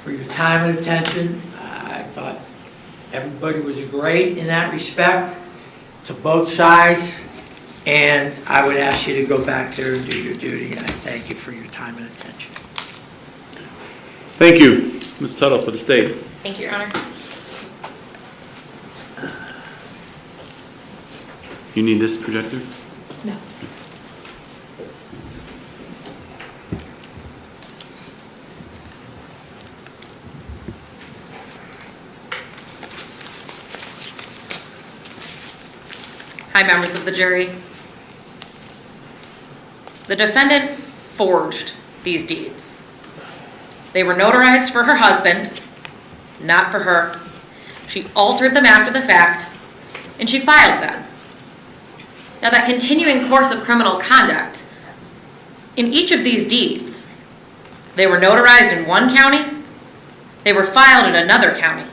C: for your time and attention. I thought everybody was great in that respect to both sides. And I would ask you to go back there and do your duty. And I thank you for your time and attention.
A: Thank you, Ms. Tuttle, for the state.
B: Thank you, Your Honor.
A: You need this projector?
B: No. Hi, members of the jury. The defendant forged these deeds. They were notarized for her husband, not for her. She altered them after the fact, and she filed them. Now, that continuing course of criminal conduct, in each of these deeds, they were notarized in one county, they were filed in another county.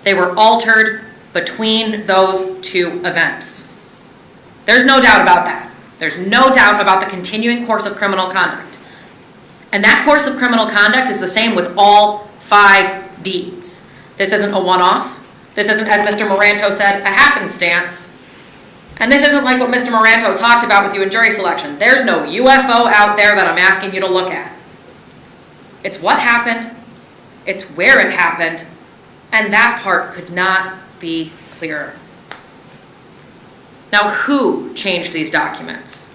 B: They were altered between those two events. There's no doubt about that. There's no doubt about the continuing course of criminal conduct. And that course of criminal conduct is the same with all 5 deeds. This isn't a one-off. This isn't, as Mr. Moranto said, a happenstance. And this isn't like what Mr. Moranto talked about with you in jury selection. There's no UFO out there that I'm asking you to look at. It's what happened, it's where it happened, and that part could not be clearer. Now, who changed these documents?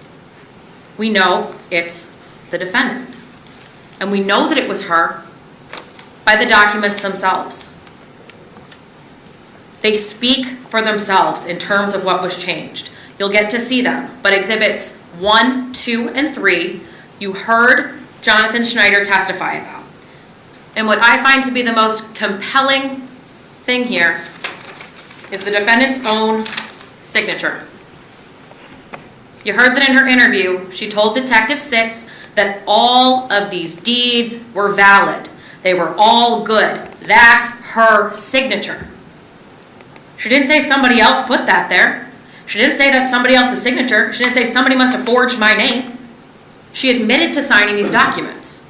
B: We know it's the defendant. And we know that it was her by the documents themselves. They speak for themselves in terms of what was changed. You'll get to see them. But exhibits 1, 2, and 3, you heard Jonathan Schneider testify about. And what I find to be the most compelling thing here is the defendant's own signature. You heard that in her interview, she told Detective Sitz that all of these deeds were valid. They were all good. That's her signature. She didn't say somebody else put that there. She didn't say that's somebody else's signature. She didn't say somebody must have forged my name. She admitted to signing these documents.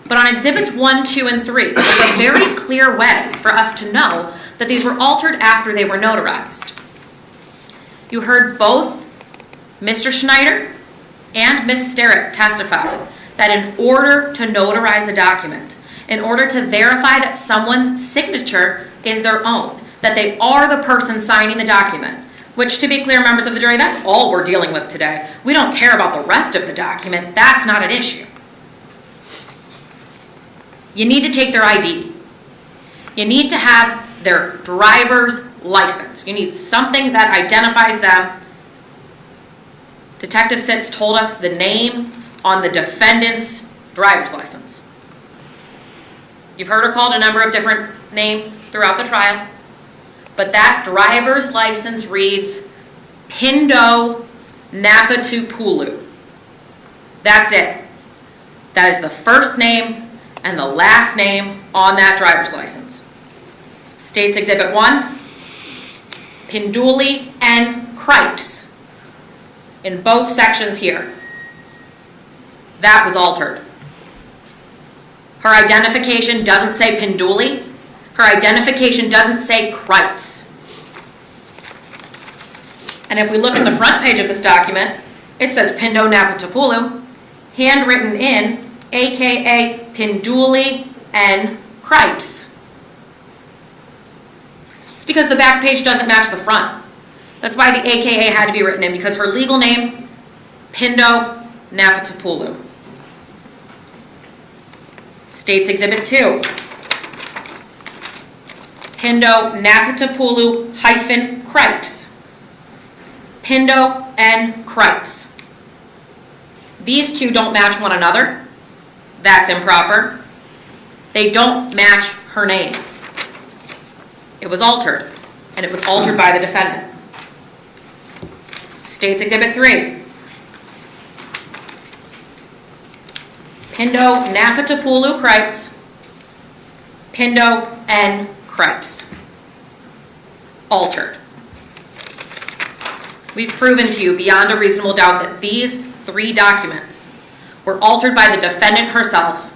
B: But on exhibits 1, 2, and 3, there's a very clear way for us to know that these were altered after they were notarized. You heard both Mr. Schneider and Ms. Sterrett testify that in order to notarize a document, in order to verify that someone's signature is their own, that they are the person signing the document, which, to be clear, members of the jury, that's all we're dealing with today. We don't care about the rest of the document. That's not an issue. You need to take their ID. You need to have their driver's
D: license. You need something that identifies them. Detective Sitz told us the name on the defendant's driver's license. You've heard her called a number of different names throughout the trial, but that driver's license reads Pindo Napatupulu. That's it. That is the first name and the last name on that driver's license. State's Exhibit 1, Pinduli and Cripes in both sections here. That was altered. Her identification doesn't say Pinduli. Her identification doesn't say Cripes. And if we look at the front page of this document, it says Pindo Napatupulu, handwritten in, aka Pinduli and Cripes. It's because the back page doesn't match the front. That's why the AKA had to be written in, because her legal name, Pindo Napatupulu. State's Exhibit 2. Pindo Napatupulu hyphen Cripes. Pindo and Cripes. These two don't match one another. That's improper. They don't match her name. It was altered, and it was altered by the defendant. State's Exhibit 3. Pindo Napatupulu Cripes. Pindo and Cripes. Altered. We've proven to you beyond a reasonable doubt that these 3 documents were altered by the defendant herself,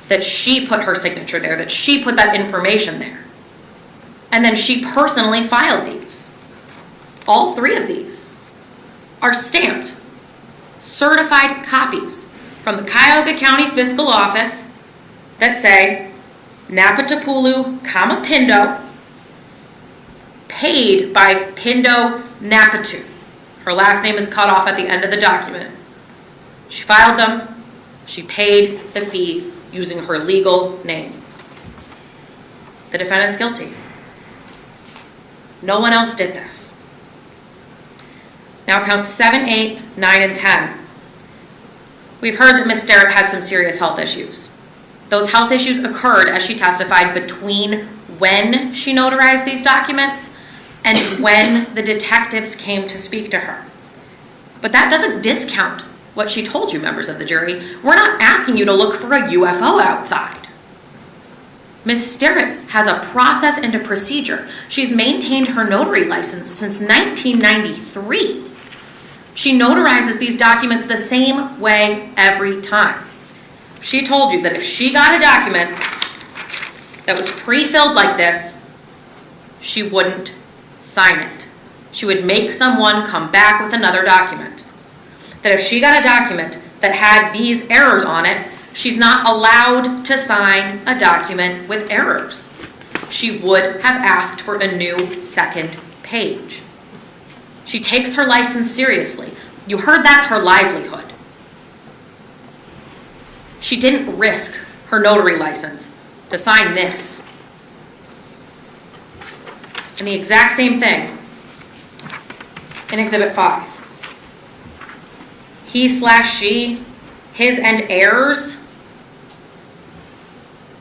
D: that she put her signature there, that she put that information there. And then she personally filed these. All 3 of these are stamped, certified copies from the Cuyahoga County Fiscal Office that say Napatupulu, Pindo, paid by Pindo Napatu. Her last name is cut off at the end of the document. She filed them. She paid the fee using her legal name. The defendant's guilty. No one else did this. Now counts 7, 8, 9, and 10. We've heard that Ms. Sterrett had some serious health issues. Those health issues occurred, as she testified, between when she notarized these documents and when the detectives came to speak to her. But that doesn't discount what she told you, members of the jury. We're not asking you to look for a UFO outside. Ms. Sterrett has a process and a procedure. She's maintained her notary license since 1993. She notarizes these documents the same way every time. She told you that if she got a document that was pre-filled like this, she wouldn't sign it. She would make someone come back with another document. That if she got a document that had these errors on it, she's not allowed to sign a document with errors. She would have asked for a new second page. She takes her license seriously. You heard that's her livelihood. She didn't risk her notary license to sign this. And the exact same thing in Exhibit 5. He/she, his and heirs.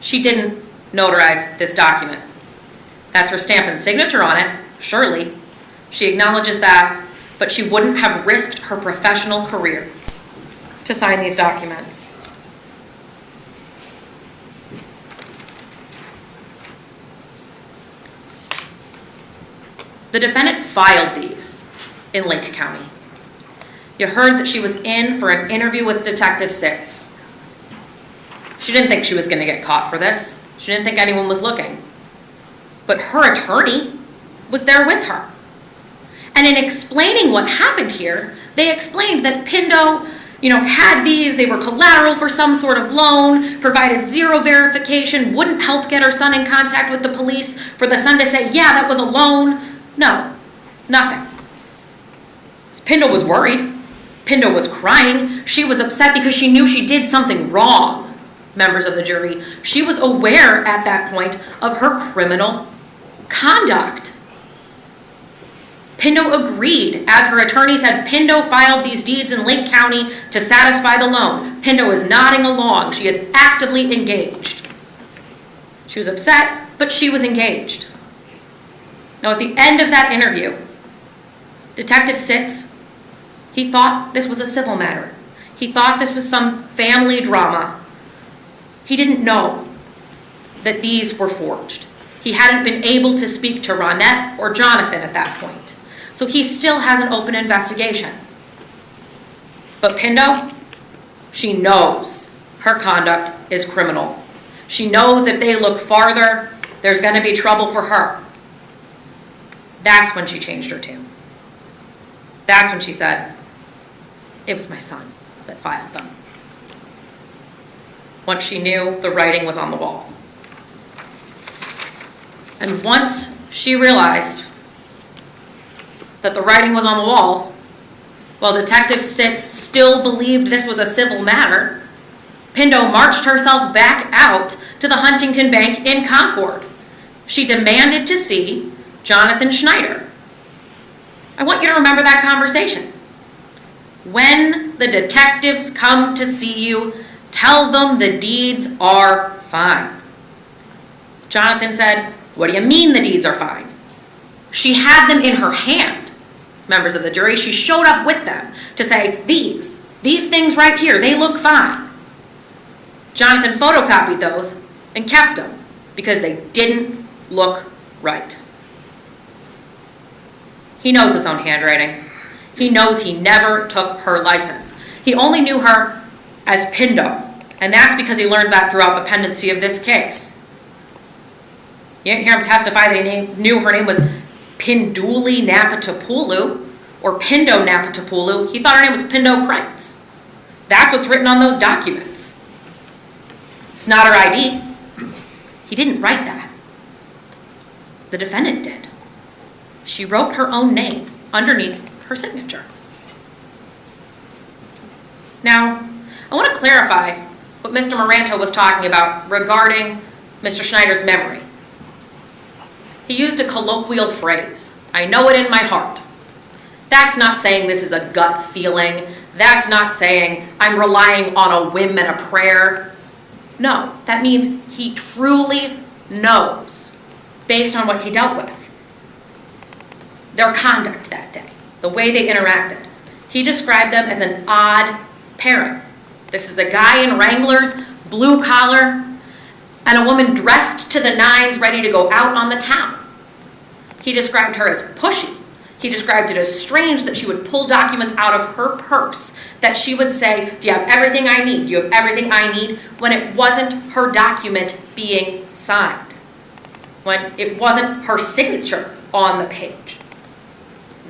D: She didn't notarize this document. That's her stamp and signature on it, surely. She acknowledges that, but she wouldn't have risked her professional career to sign these documents. The defendant filed these in Lake County. You heard that she was in for an interview with Detective Sitz. She didn't think she was going to get caught for this. She didn't think anyone was looking. But her attorney was there with her. And in explaining what happened here, they explained that Pindo, had these, they were collateral for some sort of loan, provided zero verification, wouldn't help get her son in contact with the police for the son to say, yeah, that was a loan. No, nothing. Pindo was worried. Pindo was crying. She was upset because she knew she did something wrong, members of the jury. She was aware at that point of her criminal conduct. Pindo agreed, as her attorney said Pindo filed these deeds in Lake County to satisfy the loan. Pindo is nodding along. She is actively engaged. She was upset, but she was engaged. Now, at the end of that interview, Detective Sitz, he thought this was a civil matter. He thought this was some family drama. He didn't know that these were forged. He hadn't been able to speak to Ronette or Jonathan at that point. So he still has an open investigation. But Pindo, she knows her conduct is criminal. She knows if they look farther, there's going to be trouble for her. That's when she changed her tune. That's when she said, it was my son that filed them. Once she knew the writing was on the wall. And once she realized that the writing was on the wall, while Detective Sitz still believed this was a civil matter, Pindo marched herself back out to the Huntington Bank in Concord. She demanded to see Jonathan Schneider. I want you to remember that conversation. When the detectives come to see you, tell them the deeds are fine. Jonathan said, what do you mean the deeds are fine? She had them in her hand, members of the jury. She showed up with them to say, these things right here, they look fine. Jonathan photocopied those and kept them because they didn't look right. He knows his own handwriting. He knows he never took her license. He only knew her as Pindo, and that's because he learned that throughout the pendency of this case. You didn't hear him testify that he knew her name was Pinduli Napatopulu or Pindo Napatopulu. He thought her name was Pindo Kreitz. That's what's written on those documents. It's not her ID. He didn't write that. The defendant did. She wrote her own name underneath her signature. Now, I want to clarify what Mr. Moranto was talking about regarding Mr. Schneider's memory. He used a colloquial phrase, I know it in my heart. That's not saying this is a gut feeling. That's not saying I'm relying on a whim and a prayer. No, that means he truly knows based on what he dealt with. Their conduct that day, the way they interacted. He described them as an odd pairing. This is a guy in Wranglers, blue collar, and a woman dressed to the nines ready to go out on the town. He described her as pushy. He described it as strange that she would pull documents out of her purse, that she would say, do you have everything I need? Do you have everything I need? When it wasn't her document being signed. When it wasn't her signature on the page.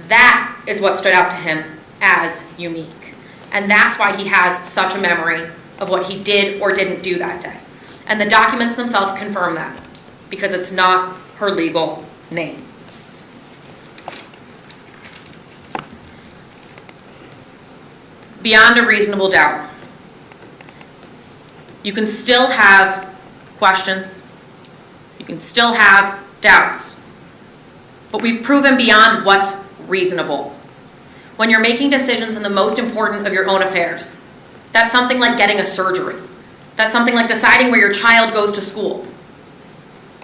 D: That is what stood out to him as unique. And that's why he has such a memory of what he did or didn't do that day. And the documents themselves confirm that, because it's not her legal name. Beyond a reasonable doubt. You can still have questions. You can still have doubts. But we've proven beyond what's reasonable. When you're making decisions in the most important of your own affairs, that's something like getting a surgery. That's something like deciding where your child goes to school.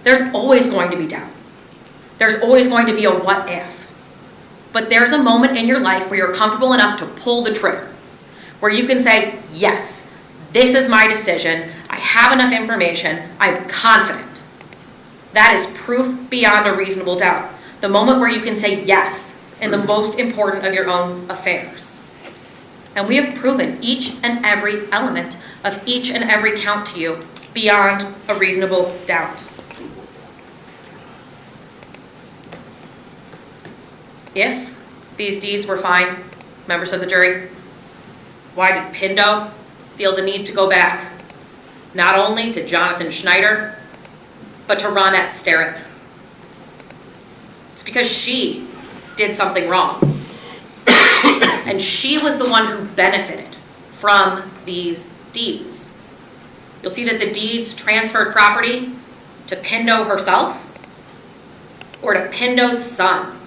D: There's always going to be doubt. There's always going to be a what if. But there's a moment in your life where you're comfortable enough to pull the trigger, where you can say, yes, this is my decision. I have enough information. I'm confident. That is proof beyond a reasonable doubt. The moment where you can say yes in the most important of your own affairs. And we have proven each and every element of each and every count to you beyond a reasonable doubt. If these deeds were fine, members of the jury, why did Pindo feel the need to go back, not only to Jonathan Schneider, but to Ronette Sterrett? It's because she did something wrong. And she was the one who benefited from these deeds. You'll see that the deeds transferred property to Pindo herself or to Pindo's son.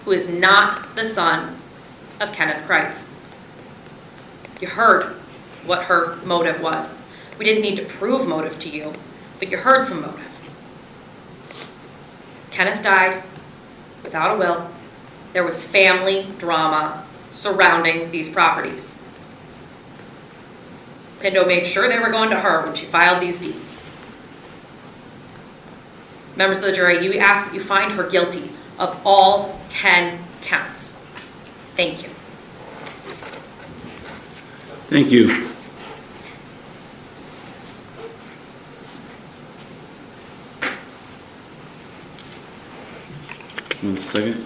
D: who is not the son of Kenneth Kreitz. You heard what her motive was. We didn't need to prove motive to you, but you heard some motive. Kenneth died without a will. There was family drama surrounding these properties. Pindo made sure they were going to her when she filed these deeds. Members of the jury, you ask that you find her guilty of all 10 counts. Thank you.
A: Thank you. One second.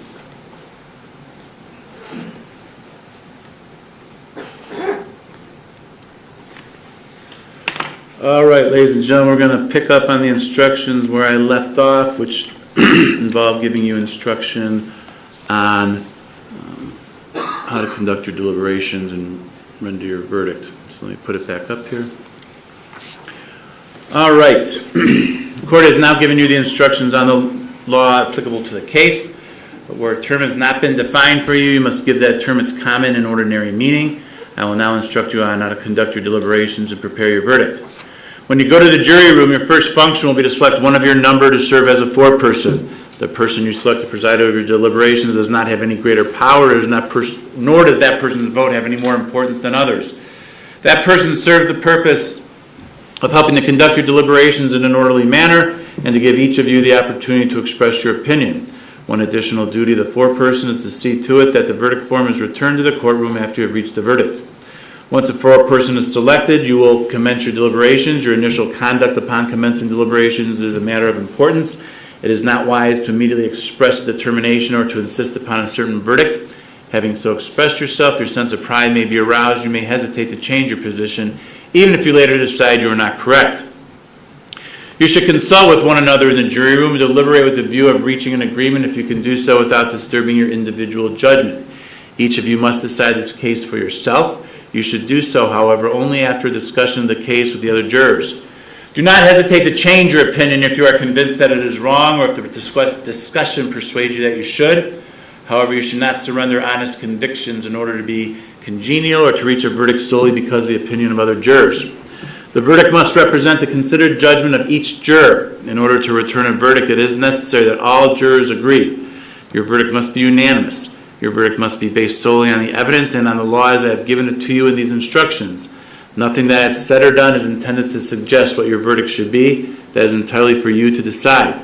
A: All right, ladies and gentlemen, we're going to pick up on the instructions where I left off, which involve giving you instruction on how to conduct your deliberations and render your verdict. So let me put it back up here. All right. The court has now given you the instructions on the law applicable to the case. But where a term has not been defined for you, you must give that term its common and ordinary meaning. I will now instruct you on how to conduct your deliberations and prepare your verdict. When you go to the jury room, your first function will be to select one of your number to serve as a foreperson. The person you select to preside over your deliberations does not have any greater power, nor does that person's vote have any more importance than others. That person serves the purpose of helping to conduct your deliberations in an orderly manner and to give each of you the opportunity to express your opinion. One additional duty of the foreperson is to see to it that the verdict form is returned to the courtroom after you have reached a verdict. Once a foreperson is selected, you will commence your deliberations. Your initial conduct upon commencing deliberations is a matter of importance. It is not wise to immediately express a determination or to insist upon a certain verdict. Having so expressed yourself, your sense of pride may be aroused. You may hesitate to change your position, even if you later decide you are not correct. You should consult with one another in the jury room and deliberate with the view of reaching an agreement if you can do so without disturbing your individual judgment. Each of you must decide this case for yourself. You should do so, however, only after a discussion of the case with the other jurors. Do not hesitate to change your opinion if you are convinced that it is wrong or if the discussion persuades you that you should. However, you should not surrender honest convictions in order to be congenial or to reach a verdict solely because of the opinion of other jurors. The verdict must represent the considered judgment of each juror. In order to return a verdict, it is necessary that all jurors agree. Your verdict must be unanimous. Your verdict must be based solely on the evidence and on the law as I have given it to you in these instructions. Nothing that I have said or done is intended to suggest what your verdict should be. That is entirely for you to decide.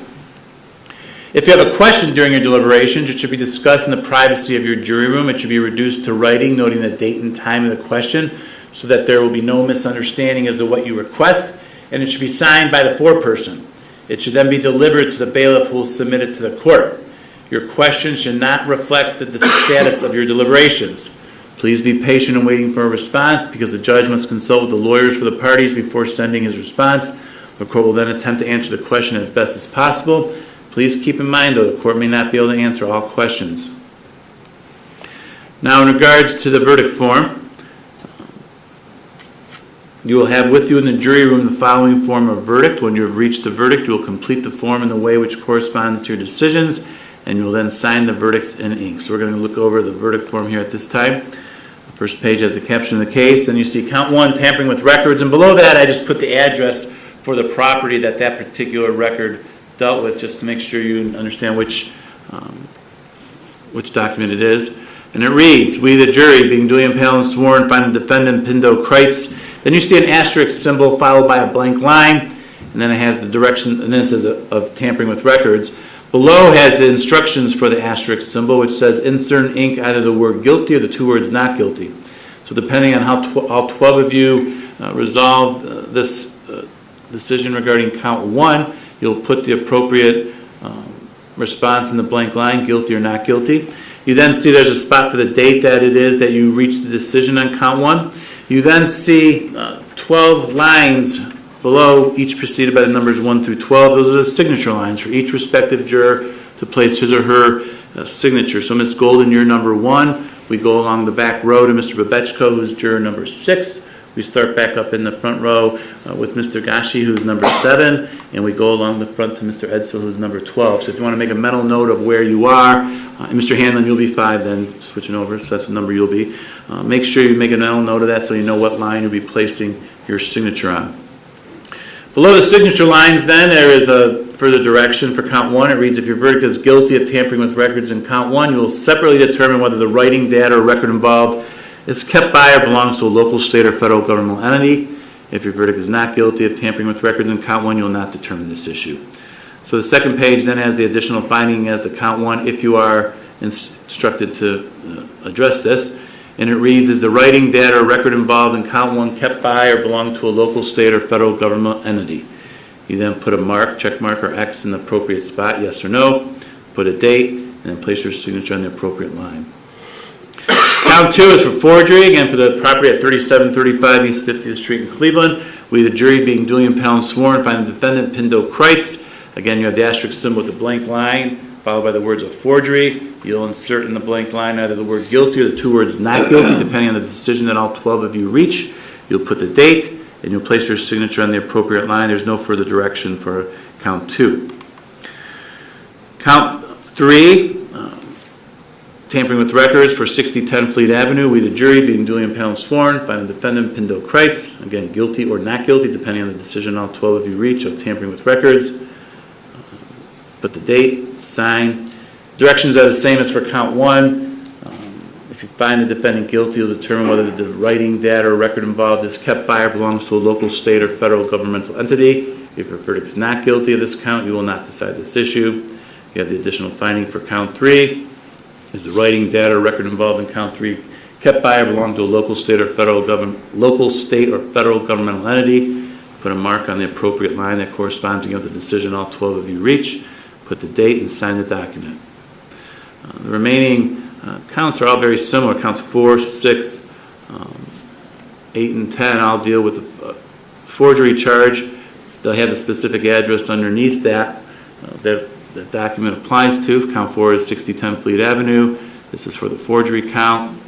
A: If you have a question during your deliberations, it should be discussed in the privacy of your jury room. It should be reduced to writing, noting the date and time of the question, so that there will be no misunderstanding as to what you request, and it should be signed by the foreperson. It should then be delivered to the bailiff who will submit it to the court. Your question should not reflect the status of your deliberations. Please be patient in waiting for a response because the judge must consult with the lawyers for the parties before sending his response. The court will then attempt to answer the question as best as possible. Please keep in mind, though, the court may not be able to answer all questions. Now, in regards to the verdict form, you will have with you in the jury room the following form of verdict. When you have reached the verdict, you will complete the form in the way which corresponds to your decisions, and you will then sign the verdicts in ink. So we're going to look over the verdict form here at this time. The first page has the caption of the case. Then you see count 1, tampering with records, and below that I just put the address for the property that particular record dealt with, just to make sure you understand which document it is. And it reads, "We, the jury, being duly impaled and sworn, find the defendant Pindo Kreitz." Then you see an asterisk symbol followed by a blank line, and then it has the direction, and then it says of tampering with records. Below has the instructions for the asterisk symbol, which says insert in ink either the word guilty or the two words not guilty. So depending on how all 12 of you resolve this decision regarding count 1, you'll put the appropriate response in the blank line, guilty or not guilty. You then see there's a spot for the date that it is that you reached the decision on count 1. You then see 12 lines below, each preceded by the numbers 1 through 12. Those are the signature lines for each respective juror to place his or her signature. So Ms. Golden, you're number 1. We go along the back row to Mr. Babechko, who's juror number 6. We start back up in the front row with Mr. Gashi, who's number 7, and we go along the front to Mr. Edsel, who's number 12. So if you want to make a mental note of where you are, and Mr. Hanlon, you'll be 5 then, switching over, so that's the number you'll be. Make sure you make a mental note of that so you know what line you'll be placing your signature on. Below the signature lines then, there is a further direction for count 1. It reads, if your verdict is guilty of tampering with records in count 1, you will separately determine whether the writing, data, or record involved is kept by or belongs to a local, state, or federal governmental entity. If your verdict is not guilty of tampering with records in count 1, you will not determine this issue. So the second page then has the additional finding as the count 1 if you are instructed to address this. And it reads, is the writing, data, or record involved in count 1 kept by or belong to a local, state, or federal government entity? You then put a mark, check mark, or X in the appropriate spot, yes or no. Put a date, and then place your signature on the appropriate line. Count 2 is for forgery, again for the property at 3735 East 50th Street in Cleveland. We, the jury, being duly impaneled and sworn, find the defendant, Pindo Kreitz. Again, you have the asterisk symbol with the blank line, followed by the words of forgery. You'll insert in the blank line either the word guilty or the 2 words not guilty, depending on the decision that all 12 of you reach. You'll put the date, and you'll place your signature on the appropriate line. There's no further direction for count 2. Count 3, tampering with records for 6010 Fleet Avenue. We, the jury, being duly impaneled and sworn, find the defendant, Pindo Kreitz, again, guilty or not guilty, depending on the decision all 12 of you reach of tampering with records. Put the date, sign. Directions are the same as for count 1. If you find the defendant guilty, you'll determine whether the writing, data, or record involved is kept by or belongs to a local, state, or federal governmental entity. If your verdict is not guilty of this count, you will not decide this issue. You have the additional finding for count 3. Is the writing, data, or record involved in count 3 kept by or belong to a local, state, or federal governmental entity? Put a mark on the appropriate line that corresponds to the decision all 12 of you reach. Put the date and sign the document. The remaining counts are all very similar. Counts 4, 6, 8, and 10 all deal with the forgery charge. They'll have the specific address underneath that the document applies to. Count 4 is 6010 Fleet Avenue. This is for the forgery count.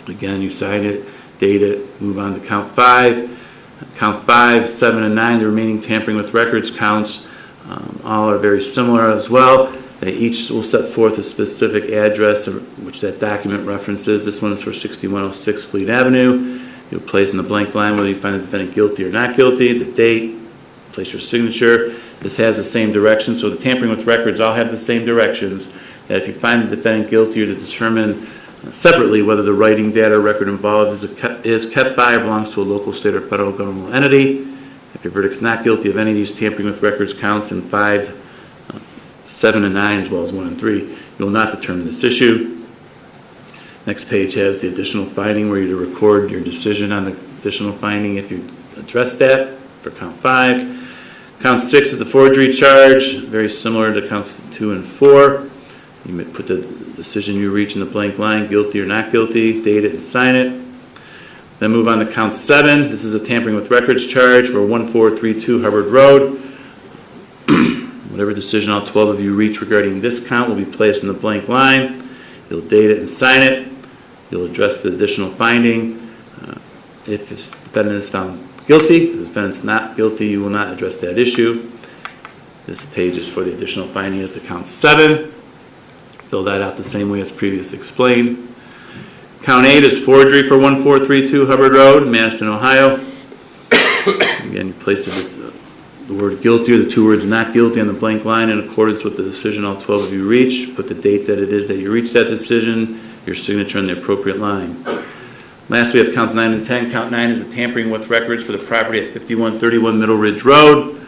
A: Again, you sign it, date it, move on to count 5. Count 5, 7, and 9, the remaining tampering with records counts, all are very similar as well. They each will set forth a specific address which that document references. This one is for 6106 Fleet Avenue. You'll place in the blank line whether you find the defendant guilty or not guilty, the date, place your signature. This has the same direction, so the tampering with records all have the same directions. That if you find the defendant guilty, or to determine separately whether the writing, data, or record involved is kept by or belongs to a local, state, or federal governmental entity. If your verdict is not guilty of any of these tampering with records counts in 5, 7, and 9, as well as 1 and 3, you will not determine this issue. Next page has the additional finding where you're to record your decision on the additional finding if you address that for count 5. Count 6 is the forgery charge, very similar to counts 2 and 4. You may put the decision you reach in the blank line, guilty or not guilty, date it and sign it. Then move on to count 7. This is a tampering with records charge for 1432 Hubbard Road. Whatever decision all 12 of you reach regarding this count will be placed in the blank line. You'll date it and sign it. You'll address the additional finding. If the defendant is found guilty, if the defendant is not guilty, you will not address that issue. This page is for the additional finding as to count 7. Fill that out the same way as previously explained. Count 8 is forgery for 1432 Hubbard Road, Madison, Ohio. Again, you place the word guilty or the 2 words not guilty on the blank line in accordance with the decision all 12 of you reach. Put the date that it is that you reach that decision, your signature on the appropriate line. Last, we have counts 9 and 10. Count 9 is a tampering with records for the property at 5131 Middle Ridge Road.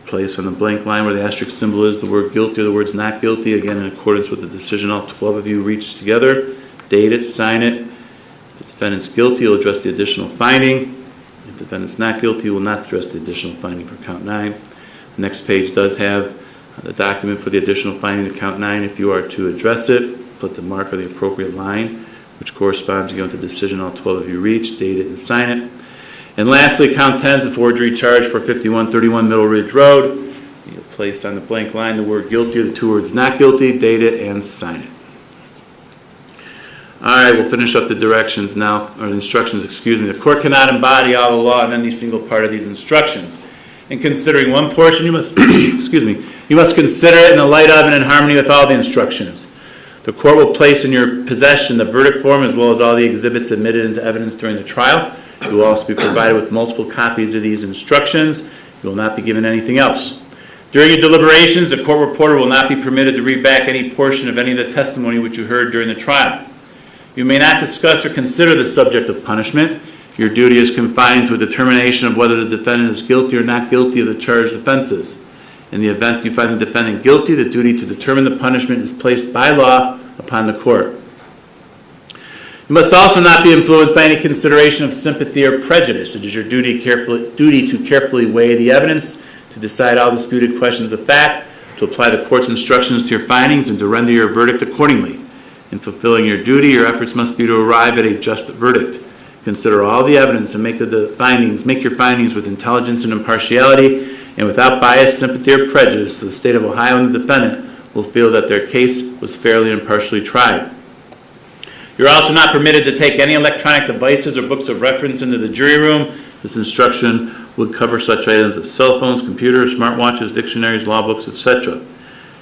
A: Place on the blank line where the asterisk symbol is the word guilty or the words not guilty, again in accordance with the decision all 12 of you reach together. Date it, sign it. If the defendant's guilty, you'll address the additional finding. If the defendant's not guilty, you will not address the additional finding for count 9. The next page does have the document for the additional finding to count 9. If you are to address it, put the mark or the appropriate line, which corresponds to the decision all 12 of you reach, date it, and sign it. And lastly, count 10 is the forgery charge for 5131 Middle Ridge Road. You'll place on the blank line the word guilty or the 2 words not guilty, date it, and sign it. All right, we'll finish up the directions now, or instructions, excuse me. The court cannot embody all the law in any single part of these instructions. In considering one portion, you must, excuse me, you must consider it in the light of and in harmony with all the instructions. The court will place in your possession the verdict form as well as all the exhibits admitted into evidence during the trial. You will also be provided with multiple copies of these instructions. You will not be given anything else. During your deliberations, the court reporter will not be permitted to read back any portion of any of the testimony which you heard during the trial. You may not discuss or consider the subject of punishment. Your duty is confined to a determination of whether the defendant is guilty or not guilty of the charged offenses. In the event you find the defendant guilty, the duty to determine the punishment is placed by law upon the court. You must also not be influenced by any consideration of sympathy or prejudice. It is your duty to carefully weigh the evidence, to decide all disputed questions of fact, to apply the court's instructions to your findings, and to render your verdict accordingly. In fulfilling your duty, your efforts must be to arrive at a just verdict. Consider all the evidence and make your findings with intelligence and impartiality, and without bias, sympathy, or prejudice, so the state of Ohio and the defendant will feel that their case was fairly and impartially tried. You're also not permitted to take any electronic devices or books of reference into the jury room. This instruction would cover such items as cell phones, computers, smartwatches, dictionaries, law books, etc.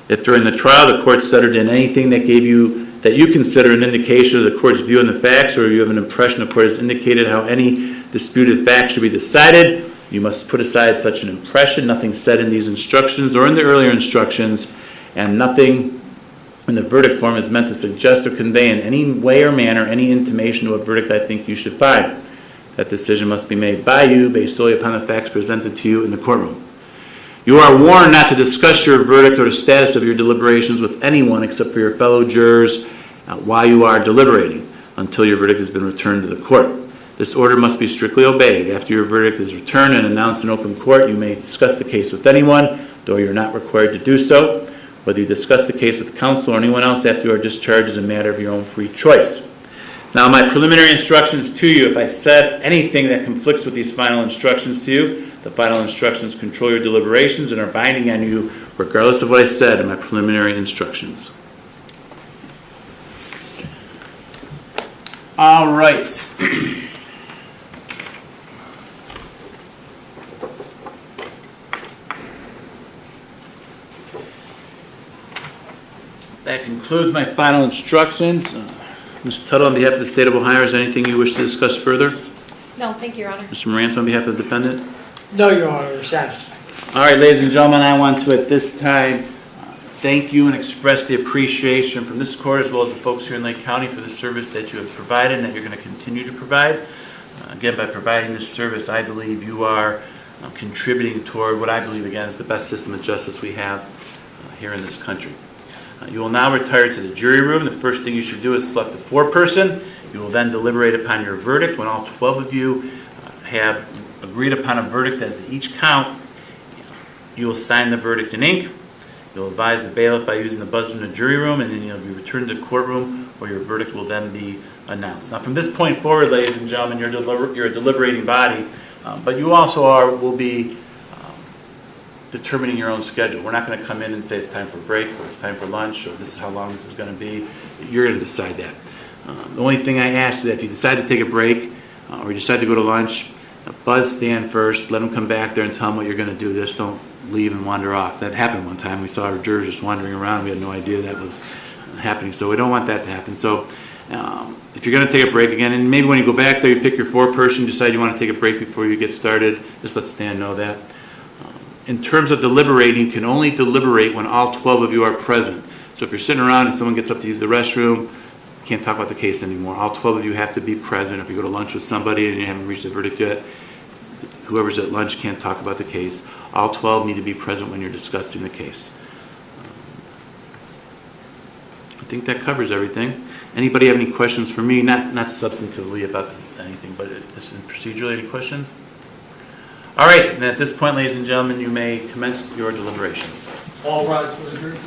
A: If during the trial the court settled in anything that you consider an indication of the court's view on the facts, or you have an impression the court has indicated how any disputed fact should be decided, you must put aside such an impression. Nothing said in these instructions or in the earlier instructions, and nothing in the verdict form is meant to suggest or convey in any way or manner any intimation to a verdict I think you should find. That decision must be made by you based solely upon the facts presented to you in the courtroom. You are warned not to discuss your verdict or the status of your deliberations with anyone except for your fellow jurors while you are deliberating until your verdict has been returned to the court. This order must be strictly obeyed. After your verdict is returned and announced in open court, you may discuss the case with anyone, though you are not required to do so. Whether you discuss the case with counsel or anyone else after you are discharged is a matter of your own free choice. Now, my preliminary instructions to you, if I said anything that conflicts with these final instructions to you, the final instructions control your deliberations and are binding on you regardless of what I said in my preliminary instructions. All right. That concludes my final instructions. Ms. Tuttle, on behalf of the State of Ohio, is there anything you wish to discuss further?
D: No, thank you, Your Honor.
A: Mr. Moranto, on behalf of the defendant?
C: No, Your Honor, we're satisfied.
A: All right, ladies and gentlemen, I want to at this time thank you and express the appreciation from this court as well as the folks here in Lake County for the service that you have provided and that you're going to continue to provide. Again, by providing this service, I believe you are contributing toward what I believe, again, is the best system of justice we have here in this country. You will now retire to the jury room. The first thing you should do is select a foreperson. You will then deliberate upon your verdict. When all 12 of you have agreed upon a verdict as to each count, you will sign the verdict in ink. You'll advise the bailiff by using the buzzer in the jury room, and then you'll be returned to the courtroom where your verdict will then be announced. Now, from this point forward, ladies and gentlemen, you're a deliberating body, but you also will be determining your own schedule. We're not going to come in and say it's time for a break or it's time for lunch or this is how long this is going to be. You're going to decide that. The only thing I ask is that if you decide to take a break or you decide to go to lunch, buzz Stan first, let him come back there and tell him what you're going to do. Just don't leave and wander off. That happened one time. We saw our jurors just wandering around. We had no idea that was happening. So we don't want that to happen. So if you're going to take a break again, and maybe when you go back there, you pick your foreperson, decide you want to take a break before you get started, just let Stan know that. In terms of deliberating, you can only deliberate when all 12 of you are present. So if you're sitting around and someone gets up to use the restroom, you can't talk about the case anymore. All 12 of you have to be present. If you go to lunch with somebody and you haven't reached a verdict yet, whoever's at lunch can't talk about the case. All 12 need to be present when you're discussing the case. I think that covers everything. Anybody have any questions for me? Not substantively about anything, but just procedurally, any questions? All right, and at this point, ladies and gentlemen, you may commence your deliberations.
C: All rise for the jury.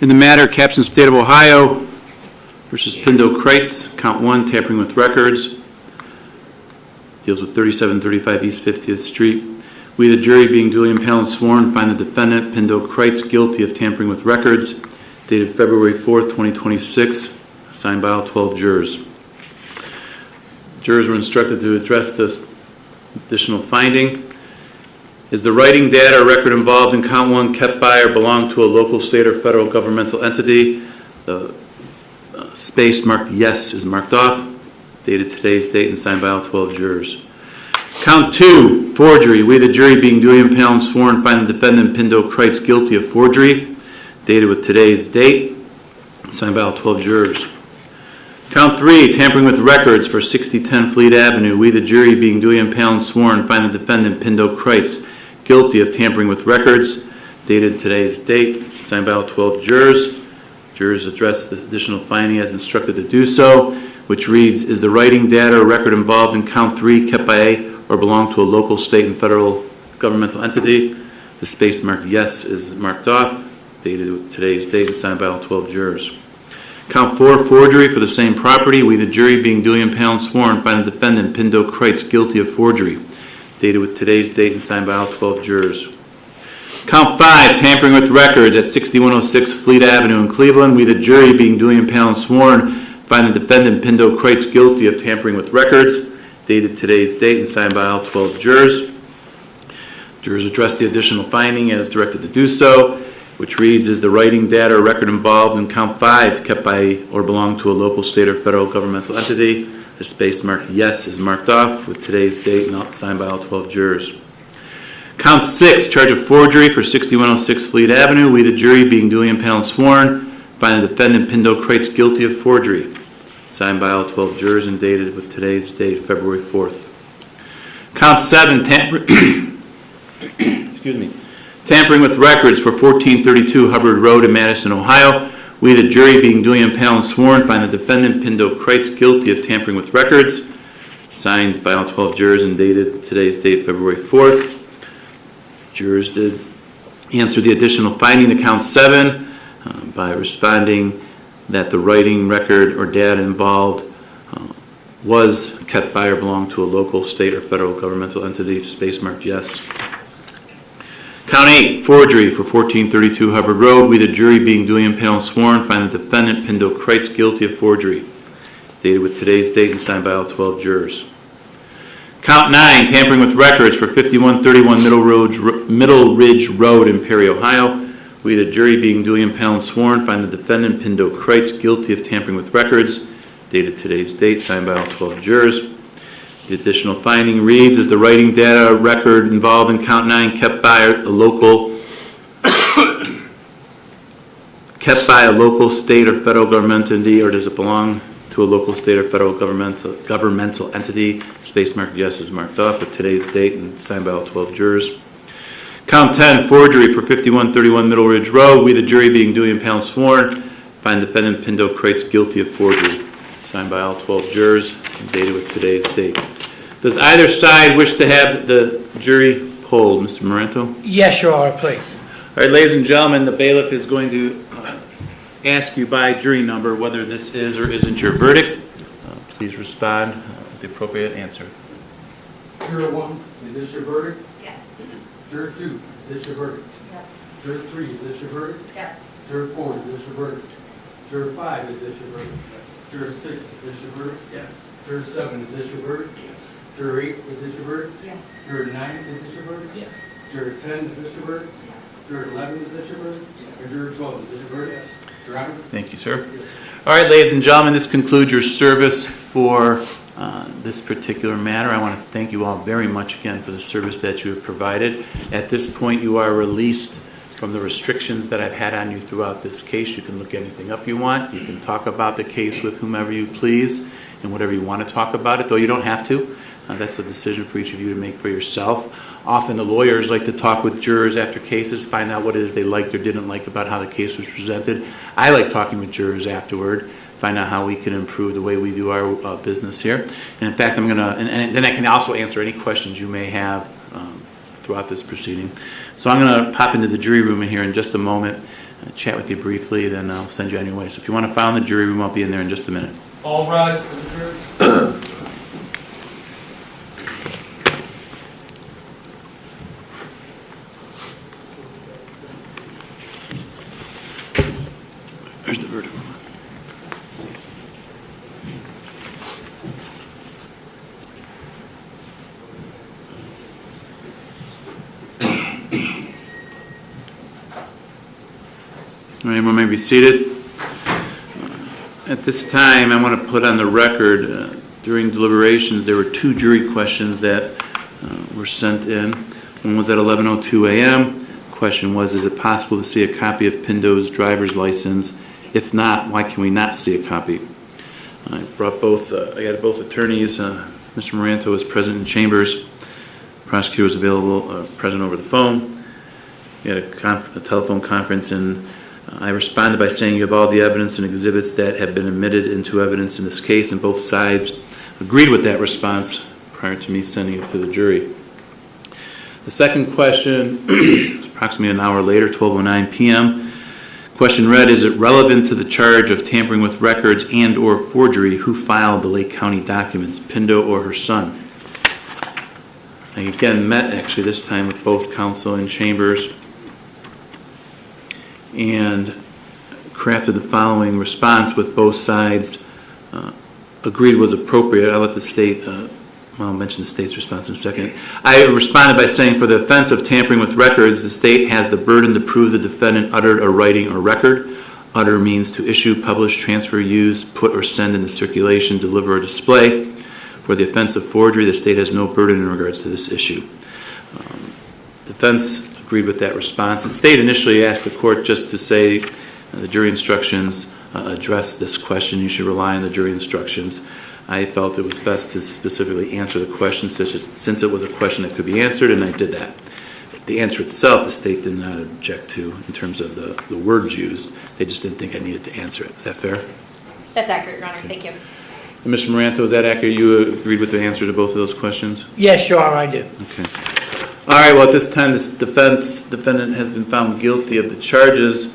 A: In the matter, caption State of Ohio versus Pindo Kreitz, count 1, tampering with records. Deals with 3735 East 50th Street. We, the jury, being duly impaneled and sworn, find the defendant, Pindo Kreitz, guilty of tampering with records, dated February 4th, 2026, signed by all 12 jurors. Jurors were instructed to address this additional finding. Is the writing, data, or record involved in count 1 kept by or belong to a local, state, or federal governmental entity? The space marked yes is marked off, dated today's date and signed by all 12 jurors. Count 2, forgery. We, the jury, being duly impaneled and sworn, find the defendant, Pindo Kreitz, guilty of forgery, dated with today's date, signed by all 12 jurors. Count 3, tampering with records for 6010 Fleet Avenue. We, the jury, being duly impaneled and sworn, find the defendant, Pindo Kreitz, guilty of tampering with records, dated today's date, signed by all 12 jurors. Jurors address the additional finding as instructed to do so, which reads, is the writing, data, or record involved in count 3 kept by or belong to a local, state, and federal governmental entity? The space marked yes is marked off, dated with today's date and signed by all 12 jurors. Count 4, forgery for the same property. We, the jury, being duly impaneled and sworn, find the defendant, Pindo Kreitz, guilty of forgery, dated with today's date and signed by all 12 jurors. Count 5, tampering with records at 6106 Fleet Avenue in Cleveland. We, the jury, being duly impaneled and sworn, find the defendant, Pindo Kreitz, guilty of tampering with records, dated today's date and signed by all 12 jurors. Jurors address the additional finding as directed to do so, which reads, is the writing, data, or record involved in count 5 kept by or belong to a local, state, or federal governmental entity? The space marked yes is marked off with today's date and signed by all 12 jurors. Count 6, charge of forgery for 6106 Fleet Avenue. We, the jury, being duly impaneled and sworn, find the defendant, Pindo Kreitz, guilty of forgery, signed by all 12 jurors and dated with today's date, February 4th. Count 7, tampering with records for 1432 Hubbard Road in Madison, Ohio. We, the jury, being duly impaneled and sworn, find the defendant, Pindo Kreitz, guilty of tampering with records, signed by all 12 jurors and dated today's date, February 4th. Jurors did answer the additional finding to count 7 by responding that the writing, record, or data involved was kept by or belonged to a local, state, or federal governmental entity. Space marked yes. Count 8, forgery for 1432 Hubbard Road. We, the jury, being duly impaneled and sworn, find the defendant, Pindo Kreitz, guilty of forgery, dated with today's date and signed by all 12 jurors. Count 9, tampering with records for 5131 Middle Ridge Road in Perry, Ohio. We, the jury, being duly impaneled and sworn, find the defendant, Pindo Kreitz, guilty of tampering with records, dated today's date, signed by all 12 jurors. The additional finding reads, is the writing, data, record involved in count 9 kept by a local, state, or federal governmental entity, or does it belong to a local, state, or federal governmental entity? Space marked yes is marked off with today's date and signed by all 12 jurors. Count 10, forgery for 5131 Middle Ridge Road. We, the jury, being duly impaneled and sworn, find defendant, Pindo Kreitz, guilty of forgery, signed by all 12 jurors and dated with today's date. Does either side wish to have the jury polled? Mr. Moranto?
C: Yes, Your Honor, please.
A: All right, ladies and gentlemen, the bailiff is going to ask you by jury number whether this is or isn't your verdict. Please respond with the appropriate answer.
E: Juror 1, is this your verdict?
B: Yes.
E: Juror 2, is this your verdict?
B: Yes.
E: Juror 3, is this your verdict?
B: Yes.
E: Juror 4, is this your verdict? Juror 5, is this your verdict? Yes. Juror 6, is this your verdict? Yes. Juror 7, is this your verdict? Yes. Juror 8, is this your verdict?
B: Yes.
E: Juror 9, is this your verdict? Yes. Juror 10, is this your verdict?
B: Yes.
E: Juror 11, is this your verdict? Yes. Or Juror 12, is this your verdict? Yes. Your Honor?
A: Thank you, sir. All right, ladies and gentlemen, this concludes your service for this particular matter. I want to thank you all very much again for the service that you have provided. At this point, you are released from the restrictions that I've had on you throughout this case. You can look anything up you want. You can talk about the case with whomever you please and whatever you want to talk about it, though you don't have to. That's a decision for each of you to make for yourself. Often the lawyers like to talk with jurors after cases, find out what it is they liked or didn't like about how the case was presented. I like talking with jurors afterward, find out how we can improve the way we do our business here. And in fact, I'm going to, and then I can also answer any questions you may have throughout this proceeding. So I'm going to pop into the jury room in here in just a moment. chat with you briefly, then I'll send you on your way. So if you want to file in the jury room, I'll be in there in just a minute.
E: All rise for the jury.
A: There's the verdict. All right, everyone may be seated. At this time, I want to put on the record, during deliberations, there were 2 jury questions that were sent in. One was at 11:02 a.m. Question was, is it possible to see a copy of Pindo's driver's license? If not, why can we not see a copy? I brought both, I got both attorneys. Mr. Moranto was present in chambers. Prosecutor was available, present over the phone. We had a telephone conference, and I responded by saying you have all the evidence and exhibits that have been admitted into evidence in this case, and both sides agreed with that response prior to me sending it to the jury. The second question was approximately an hour later, 12:09 p.m. Question read, is it relevant to the charge of tampering with records and or forgery who filed the Lake County documents, Pindo or her son? I again met actually this time with both counsel in chambers and crafted the following response with both sides agreed was appropriate. I'll let the state, I'll mention the state's response in a second. I responded by saying, for the offense of tampering with records, the state has the burden to prove the defendant uttered a writing or record. Utter means to issue, publish, transfer, use, put or send into circulation, deliver or display. For the offense of forgery, the state has no burden in regards to this issue. Defense agreed with that response. The state initially asked the court just to say the jury instructions address this question. You should rely on the jury instructions. I felt it was best to specifically answer the question since it was a question that could be answered, and I did that. The answer itself, the state did not object to in terms of the words used. They just didn't think I needed to answer it. Is that fair?
D: That's accurate, Your Honor.
A: Okay.
D: Thank you.
A: And Mr. Moranto, is that accurate? You agreed with the answer to both of those questions?
C: Yes, Your Honor, I do.
A: Okay. All right, well, at this time, this defendant has been found guilty of the charges.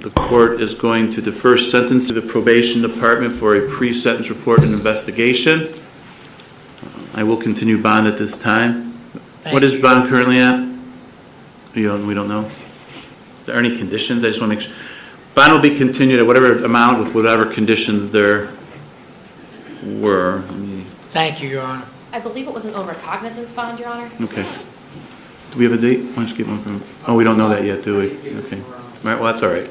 A: The court is going to defer sentence to the probation department for a pre-sentence report and investigation. I will continue bond at this time. What is bond currently at? We don't know. Are there any conditions? I just want to make sure. Bond will be continued at whatever amount with whatever conditions there were.
C: Thank you, Your Honor.
D: I believe it was an overcognizance bond, Your Honor.
A: Okay. Do we have a date? Why don't you get one from? Oh, we don't know that yet, do we? Okay. All right. Well, that's all right.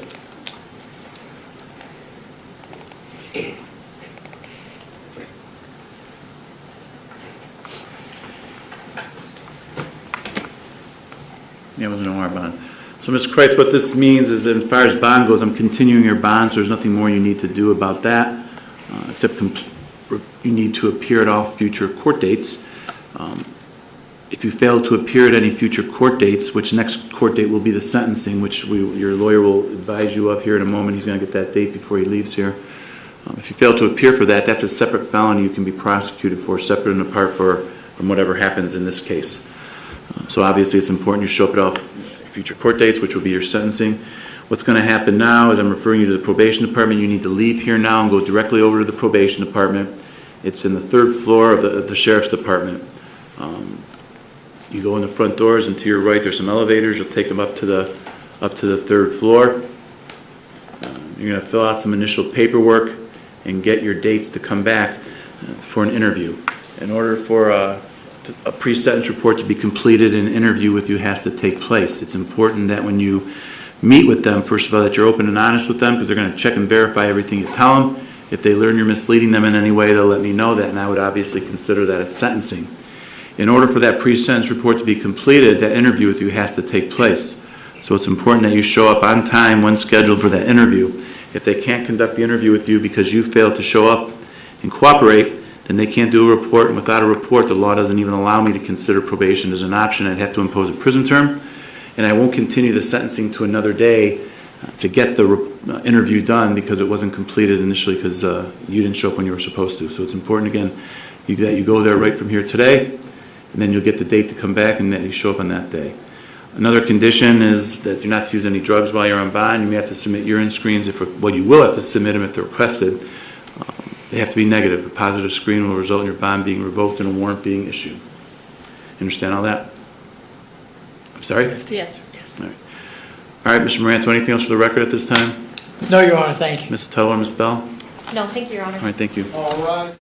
A: Yeah, it was an OR bond. So, Ms. Kreitz, what this means is that as far as bond goes, I'm continuing your bond, so there's nothing more you need to do about that, except you need to appear at all future court dates. If you fail to appear at any future court dates, which next court date will be the sentencing, which your lawyer will advise you of here in a moment. He's going to get that date before he leaves here. If you fail to appear for that, that's a separate felony you can be prosecuted for, separate and apart from whatever happens in this case. So obviously it's important you show up at all future court dates, which will be your sentencing. What's going to happen now is I'm referring you to the probation department. You need to leave here now and go directly over to the probation department. It's in the 3rd floor of the sheriff's department. You go in the front doors, and to your right there's some elevators. You'll take them up to the 3rd floor. You're going to fill out some initial paperwork and get your dates to come back for an interview. In order for a pre-sentence report to be completed, an interview with you has to take place. It's important that when you meet with them, first of all, that you're open and honest with them, because they're going to check and verify everything you tell them. If they learn you're misleading them in any way, they'll let me know that, and I would obviously consider that it's sentencing. In order for that pre-sentence report to be completed, that interview with you has to take place. So it's important that you show up on time when scheduled for that interview. If they can't conduct the interview with you because you failed to show up and cooperate, then they can't do a report, and without a report, the law doesn't even allow me to consider probation as an option. I'd have to impose a prison term, and I won't continue the sentencing to another day to get the interview done because it wasn't completed initially because you didn't show up when you were supposed to. So it's important, again, that you go there right from here today, and then you'll get the date to come back and that you show up on that day. Another condition is that you're not to use any drugs while you're on bond. You may have to submit urine screens well, you will have to submit them if they're requested. They have to be negative. A positive screen will result in your bond being revoked and a warrant being issued. Understand all that? I'm sorry?
F: Yes.
A: All right. All right, Mr. Moranto, anything else for the record at this time?
C: No, Your Honor, thank you.
A: Ms. Tuttle or Ms. Bell?
D: No, thank you, Your Honor.
A: All right, thank you.
E: All right.